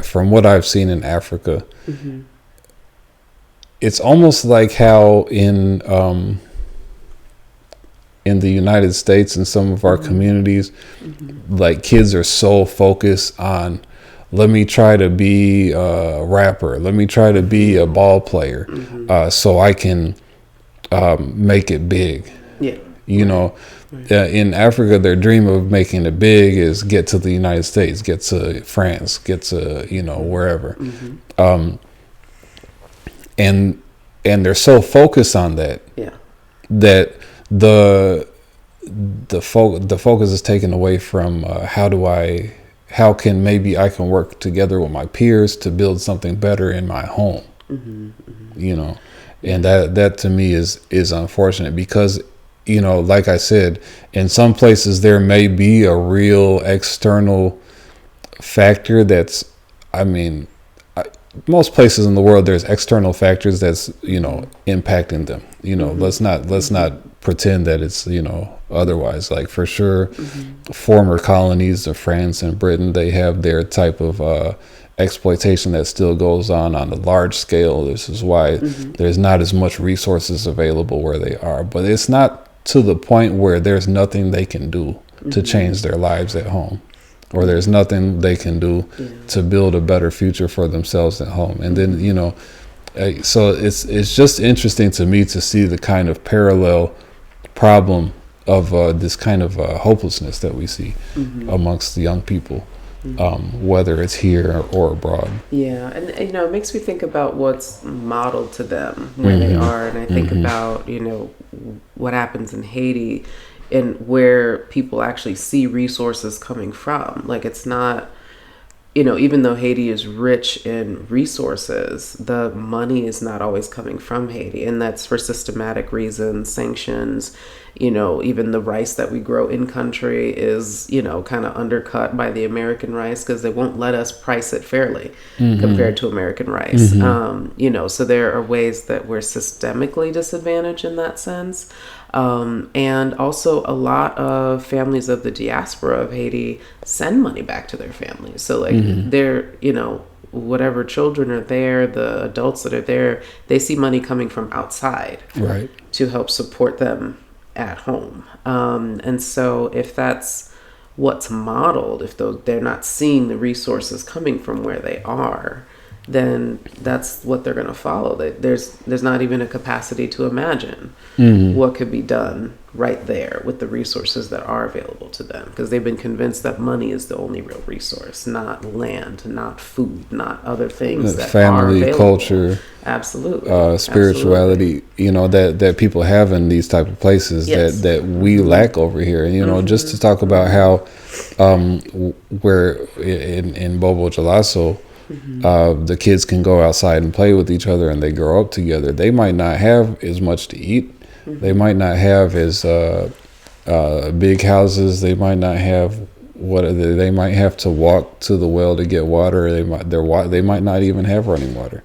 from what I've seen in Africa, it's almost like how in the United States and some of our communities, like, kids are so focused on, let me try to be a rapper, let me try to be a ball player, so I can make it big. In Africa, their dream of making it big is get to the United States, get to France, get to wherever. And they're so focused on that, that the focus is taken away from how can maybe I can work together with my peers to build something better in my home. And that to me is unfortunate, because like I said, in some places there may be a real external factor that's, most places in the world, there's external factors that's impacting them. Let's not pretend that it's otherwise. Like, for sure, former colonies of France and Britain, they have their type of exploitation that still goes on a large scale. This is why there's not as much resources available where they are, but it's not to the point where there's nothing they can do to change their lives at home, or there's nothing they can do to build a better future for themselves at home. And then, so it's just interesting to me to see the kind of parallel problem of this kind of hopelessness that we see amongst the young people, whether it's here or abroad. Yeah, and it makes me think about what's modeled to them where they are, and I think about what happens in Haiti, and where people actually see resources coming from. Like, it's not, even though Haiti is rich in resources, the money is not always coming from Haiti. And that's for systematic reasons, sanctions, even the rice that we grow in country is, kind of undercut by the American rice, because they won't let us price it fairly compared to American rice. So there are ways that we're systemically disadvantaged in that sense. And also a lot of families of the diaspora of Haiti send money back to their families. So they're, whatever children are there, the adults that are there, they see money coming from outside to help support them at home. And so if that's what's modeled, if they're not seeing the resources coming from where they are, then that's what they're going to follow. There's not even a capacity to imagine what could be done right there with the resources that are available to them, because they've been convinced that money is the only real resource, not land, not food, not other things that family, are available. culture, absolutely, spirituality, absolutely. that people have in these type of places that we lack over here. And just to talk about how where in Bobo Jalaso, the kids can go outside and play with each other and they grow up together. They might not have as much to eat. They might not have as big houses. They might not have they might have to walk to the well to get water. They might not even have running water,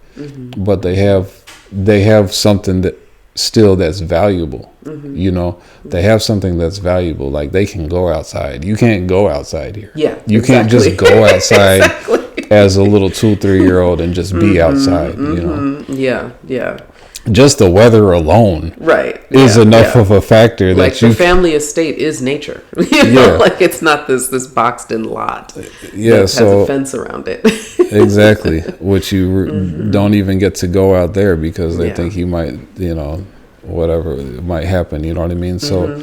but they have something that's valuable. They have something that's valuable. Like they can go outside. You can't go outside here. Yeah, you can't just go outside as a little 2-3-year-old and just be outside. Yeah. Just the weather alone, is enough of a factor that like the family estate is nature. Like it's not this boxed in lot. That has a fence around it. Exactly, which you don't even get to go out there because they think you might, whatever might happen. You know what I mean? So,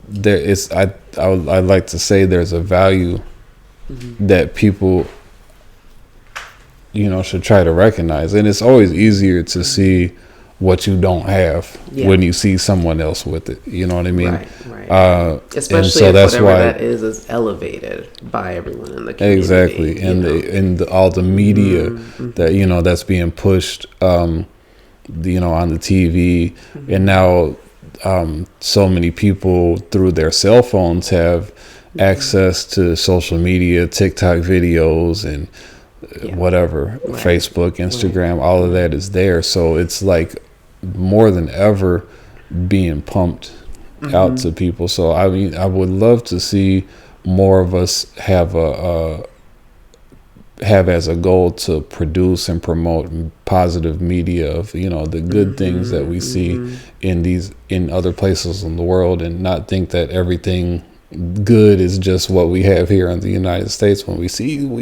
there is. I'd like to say there's a value that people should try to recognize. And it's always easier to see what you don't have when you see someone else with it. You know what I mean? Right. Especially if whatever that is elevated by everyone in the community. Exactly. And all the media that, that's being pushed, on the TV. And now so many people through their cell phones have access to social media, TikTok videos, and whatever, Facebook, Instagram, all of that is there. So it's like more than ever being pumped out to people. So I mean, I would love to see more of us have as a goal to produce and promote positive media of the good things that we see in other places in the world, and not think that everything good is just what we have here in the United States. When we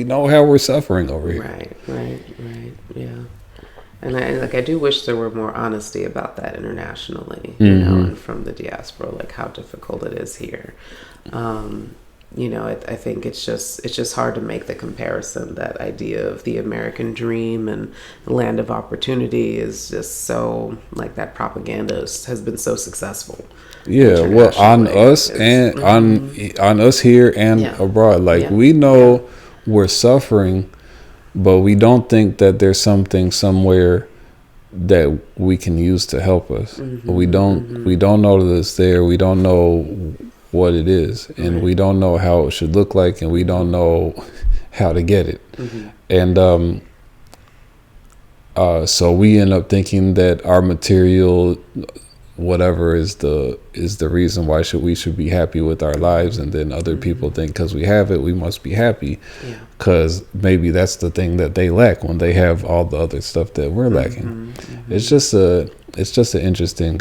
know how we're suffering over here. Right. Yeah. And I do wish there were more honesty about that internationally, and from the diaspora, like how difficult it is here. I think it's just hard to make the comparison. That idea of the American dream and the land of opportunity is just so, like, that propaganda has been so successful. Yeah, well, on us and on us here and abroad. Like we know we're suffering, but we don't think that there's something somewhere that we can use to help us. We don't know that it's there. We don't know what it is, and we don't know how it should look like, and we don't know how to get it. And so we end up thinking that our material, whatever, is the reason why we should be happy with our lives, and then other people think because we have it we must be happy, because maybe that's the thing that they lack when they have all the other stuff that we're lacking. It's just an interesting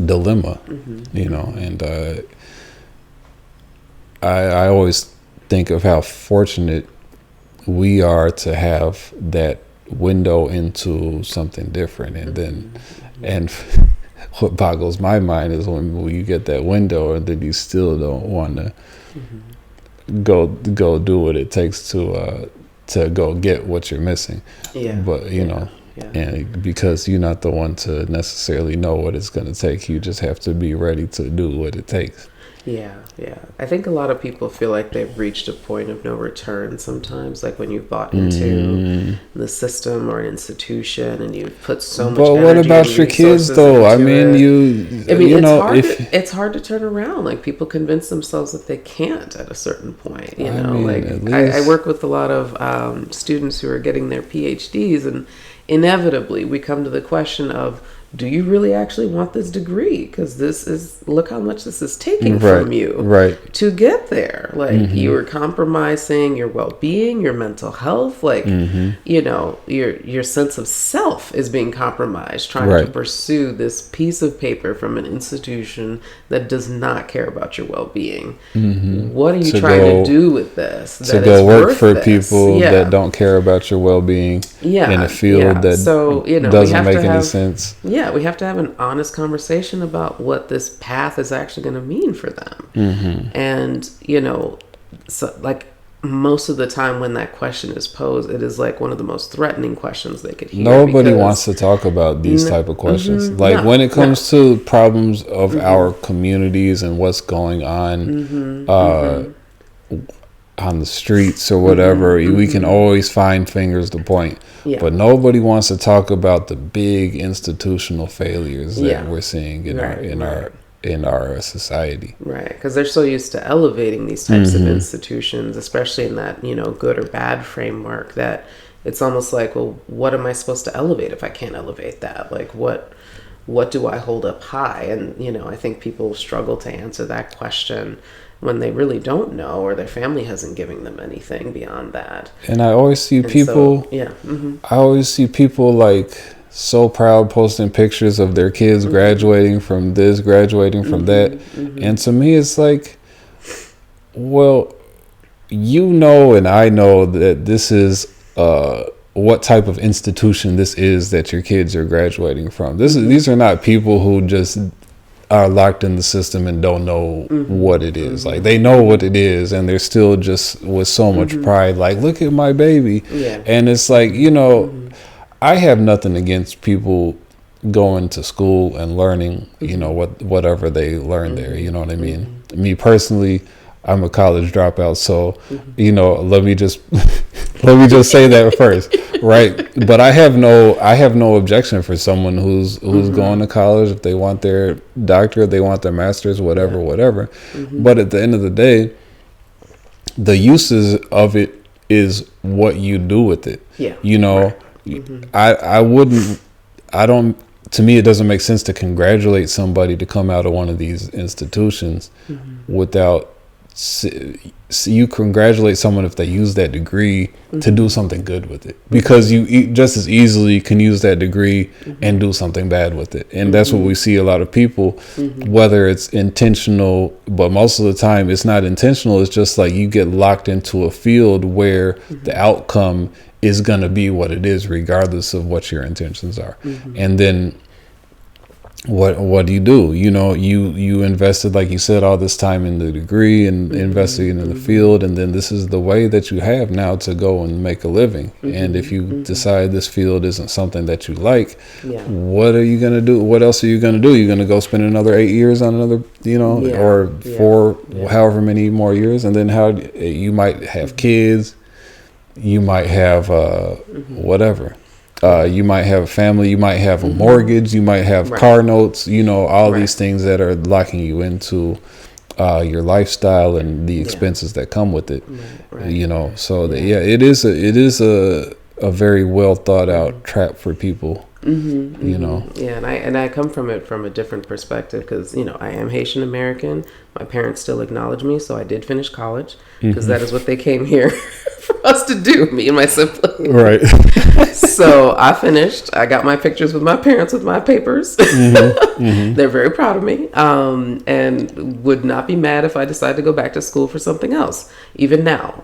dilemma, and I always think of how fortunate we are to have that window into something different, and what boggles my mind is when you get that window and then you still don't want to go do what it takes to go get what you're missing. But and because you're not the one to necessarily know what it's going to take, you just have to be ready to do what it takes. I think a lot of people feel like they've reached a point of no return sometimes, like when you've bought into the system or an institution and you've put so much energy. But what about your kids though? It's hard to turn around. Like, people convince themselves that they can't at a certain point, I work with a lot of students who are getting their PhDs, and inevitably we come to the question of, do you really actually want this degree? Because look how much this is taking from you to get there. Like, you are compromising your well-being, your mental health, like, you know, your sense of self is being compromised trying to pursue this piece of paper from an institution that does not care about your well-being. What are you trying to do with this? To go work for people that don't care about your well-being in a field that doesn't make any sense. Yeah, we have to have an honest conversation about what this path is actually going to mean for them. And, you know, so, like, most of the time when that question is posed, it is like one of the most threatening questions they could hear. Nobody wants to talk about these type of questions. Like, when it comes to problems of our communities and what's going on on the streets or whatever, we can always find fingers to point. But nobody wants to talk about the big institutional failures that we're seeing in our society. Right, because they're so used to elevating these types of institutions, especially in that, you know, good or bad framework, that it's almost like, well, what am I supposed to elevate if I can't elevate that? Like, what do I hold up high? And, you know, I think people struggle to answer that question when they really don't know, or their family hasn't given them anything beyond that. And I always see people, I always see people like so proud posting pictures of their kids graduating from this, graduating from that. And to me, it's like, well, you know, and I know that this is what type of institution this is that your kids are graduating from. These are not people who just are locked in the system and don't know what it is. Like, they know what it is, and they're still just with so much pride, like, look at my baby. And it's like, you know, I have nothing against people going to school and learning, you know, whatever they learn there, you know what I mean? Me personally, I'm a college dropout, so you know, let me just say that first, right? But I have no objection for someone who's going to college if they want their doctorate, they want their master's, whatever. But at the end of the day, the uses of it is what you do with it. You know, to me, it doesn't make sense to congratulate somebody to come out of one of these institutions without. You congratulate someone if they use that degree to do something good with it, because you just as easily can use that degree and do something bad with it. And that's what we see a lot of people, whether it's intentional, but most of the time it's not intentional. It's just like you get locked into a field where the outcome is going to be what it is, regardless of what your intentions are. And then what do? You know, you invested, like you said, all this time in the degree and investigating in the field, and then this is the way that you have now to go and make a living. And if you decide this field isn't something that you like, what are you going to do? What else are you going to do? You're going to go spend another 8 years on another, you know, or 4, however many more years, and then how you might have kids, you might have whatever. You might have a family, you might have a mortgage, you might have car notes, you know, all these things that are locking you into your lifestyle and the expenses that come with it, you know. So it is a very well thought out trap for people. You know. And I come from it from a different perspective, because, you know, I am Haitian American. My parents still acknowledge me, so I did finish college, because that is what they came here for us to do, me and my sibling. Right. So I finished. I got my pictures with my parents with my papers. They're very proud of me, and would not be mad if I decided to go back to school for something else, even now.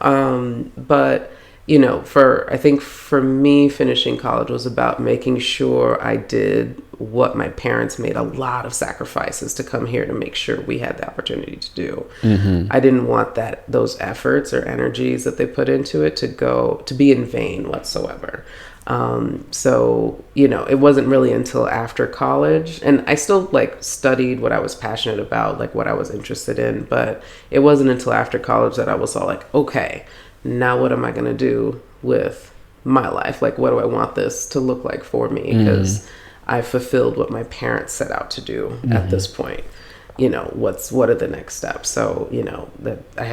But you know, I think for me, finishing college was about making sure I did what my parents made a lot of sacrifices to come here to make sure we had the opportunity to do. I didn't want those efforts or energies that they put into it to be in vain whatsoever. So, you know, it wasn't really until after college, and I still like studied what I was passionate about, like what I was interested in, but it wasn't until after college that I was all like, okay, now what am I going to do with my life? Like, what do I want this to look like for me? Because I fulfilled what my parents set out to do at this point. You know, what are the next steps? So, you know, that I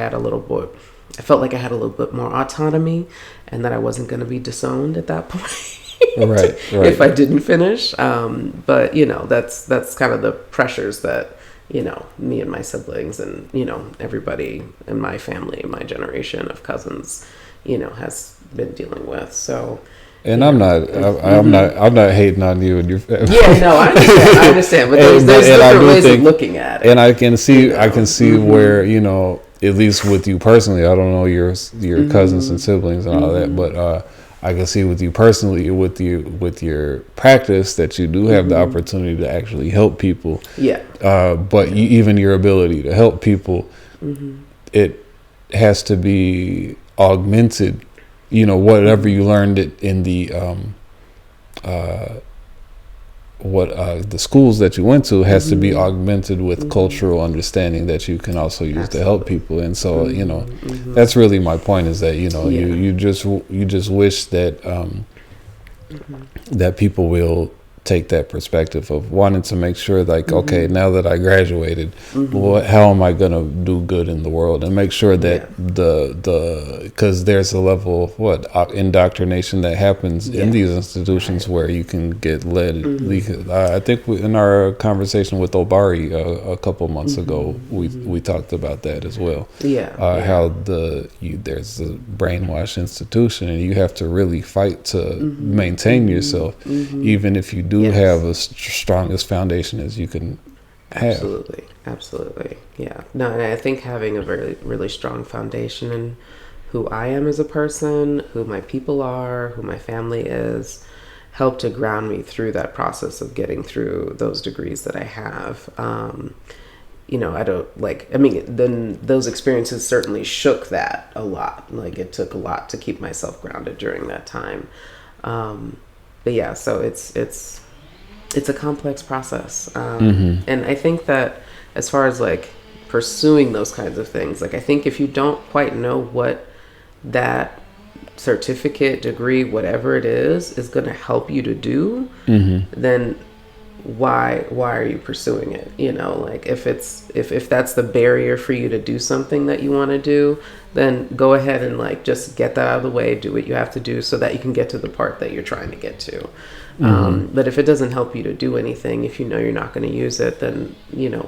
felt like I had a little bit more autonomy, and that I wasn't going to be disowned at that point. Right. if I didn't finish. But that's kind of the pressures that me and my siblings and everybody in my family, my generation of cousins, has been dealing with. So. And I'm not hating on you and your family. Yeah, no, I understand. But there's different ways of looking at it. And I can see where, at least with you personally, I don't know your cousins and siblings and all that, but I can see with you personally, with your practice, that you do have the opportunity to actually help people. Yeah. But even your ability to help people, it has to be augmented. Whatever you learned it in the the schools that you went to has to be augmented with cultural understanding that you can also use to help people. And so that's really my point, is that you just wish that that people will take that perspective of wanting to make sure, like, okay, now that I graduated, how am I gonna do good in the world, and make sure that because there's a level of indoctrination that happens in these institutions where you can get led. I think in our conversation with Obari a couple months ago, we talked about that as well. How there's a brainwash institution, and you have to really fight to maintain yourself, even if you do have a strongest foundation as you can have. Absolutely. Yeah. No, and I think having a very, really strong foundation in who I am as a person, who my people are, who my family is, helped to ground me through that process of getting through those degrees that I have. Then those experiences certainly shook that a lot. Like, it took a lot to keep myself grounded during that time. But yeah, so it's a complex process. And I think that as far as like pursuing those kinds of things, like, I think if you don't quite know what that certificate, degree, whatever it is going to help you to do, then why are you pursuing it? Like, if that's the barrier for you to do something that you want to do, then go ahead and like just get that out of the way, do what you have to do so that you can get to the part that you're trying to get to. But if it doesn't help you to do anything, if you're not going to use it, then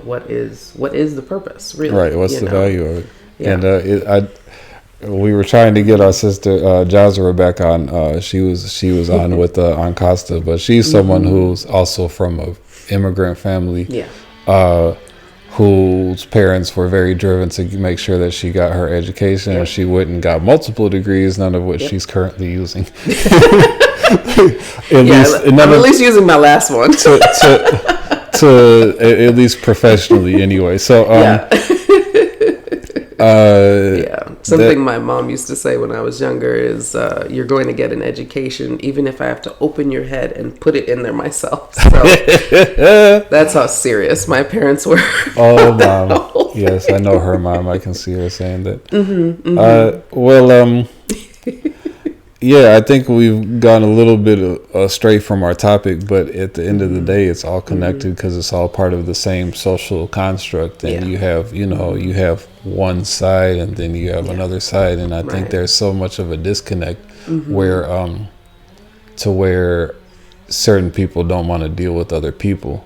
what is the purpose, really? Right. What's the value of it? Yeah. And we were trying to get our sister Jazra back on. She was on with on Costa, but she's someone who's also from a immigrant family. Yeah. Whose parents were very driven to make sure that she got her education, and she went and got multiple degrees, none of which she's currently using. At least using my last one to at least professionally anyway. So something my mom used to say when I was younger is you're going to get an education even if I have to open your head and put it in there myself. So that's how serious my parents were. Oh, mom. Yes, I know her mom. I can see her saying that. Yeah, I think we've gone a little bit astray from our topic, but at the end of the day, it's all connected because it's all part of the same social construct. And you have, you have one side and then you have another side. And I think there's so much of a disconnect where certain people don't want to deal with other people.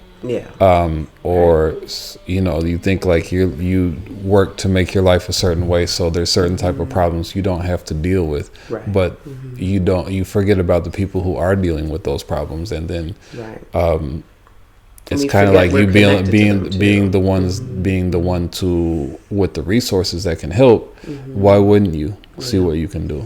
Or you think like you work to make your life a certain way, so there's certain type of problems you don't have to deal with, but you forget about the people who are dealing with those problems, and then it's kind of like you being the one to with the resources that can help. Why wouldn't you see what you can do?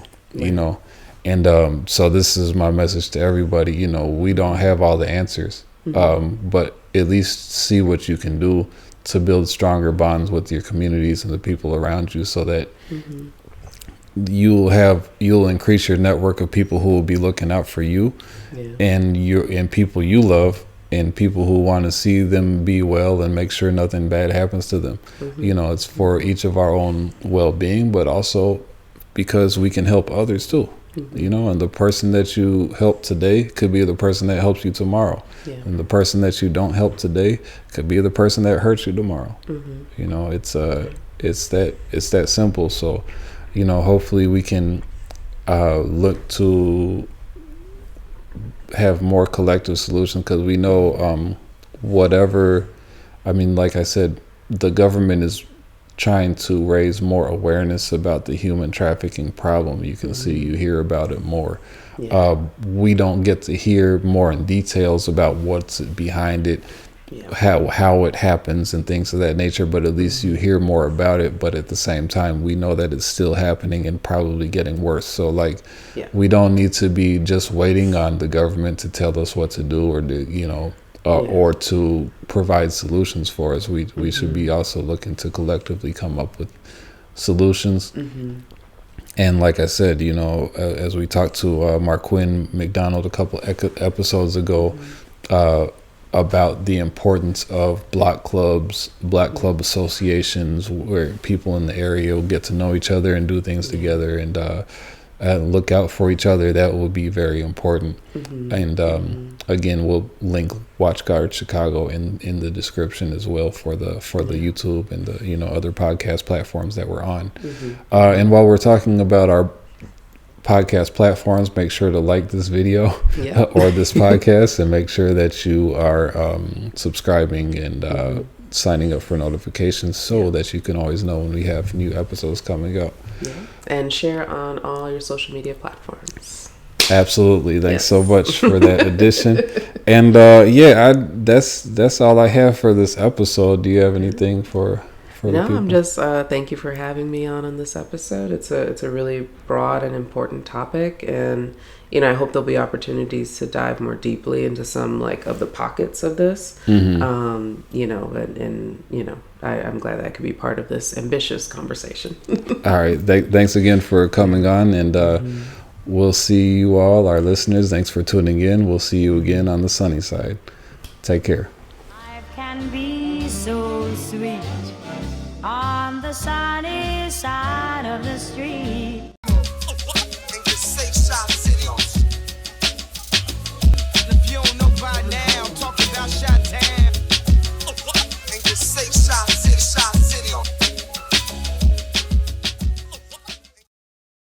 And so this is my message to everybody. We don't have all the answers. But at least see what you can do to build stronger bonds with your communities and the people around you, so that you'll increase your network of people who will be looking out for you and people you love, and people who want to see them be well and make sure nothing bad happens to them. It's for each of our own well-being, but also because we can help others too. And the person that you help today could be the person that helps you tomorrow. And the person that you don't help today could be the person that hurts you tomorrow. It's that simple. So, hopefully we can look to have more collective solutions, because we know whatever, I mean, like I said, the government is trying to raise more awareness about the human trafficking problem. You can see, you hear about it more. We don't get to hear more in details about what's behind it, how it happens and things of that nature, but at least you hear more about it. But at the same time, we know that it's still happening and probably getting worse. So like, we don't need to be just waiting on the government to tell us what to do, or to, you know, or to provide solutions for us. We should be also looking to collectively come up with solutions. And like I said, you know, as we talked to Marquin McDonald a couple episodes ago, about the importance of black club associations, where people in the area will get to know each other and do things together, and look out for each other. That will be very important. And again, we'll link WatchGuard Chicago in the description as well for the YouTube and the, you know, other podcast platforms that we're on. And while we're talking about our podcast platforms, make sure to like this video or this podcast, and make sure that you are subscribing and signing up for notifications, so that you can always know when we have new episodes coming up. And share on all your social media platforms. Absolutely. Thanks so much for that addition. And that's all I have for this episode. Do you have anything for the people? I'm just thank you for having me on this episode. It's a really broad and important topic, and you know, I hope there'll be opportunities to dive more deeply into some like of the pockets of this. You know, and you know, I'm glad that I could be part of this ambitious conversation. All right, thanks again for coming on, and we'll see you all, our listeners. Thanks for tuning in. We'll see you again on the sunny side. Take care. Life can be so sweet on the sunny side of the street.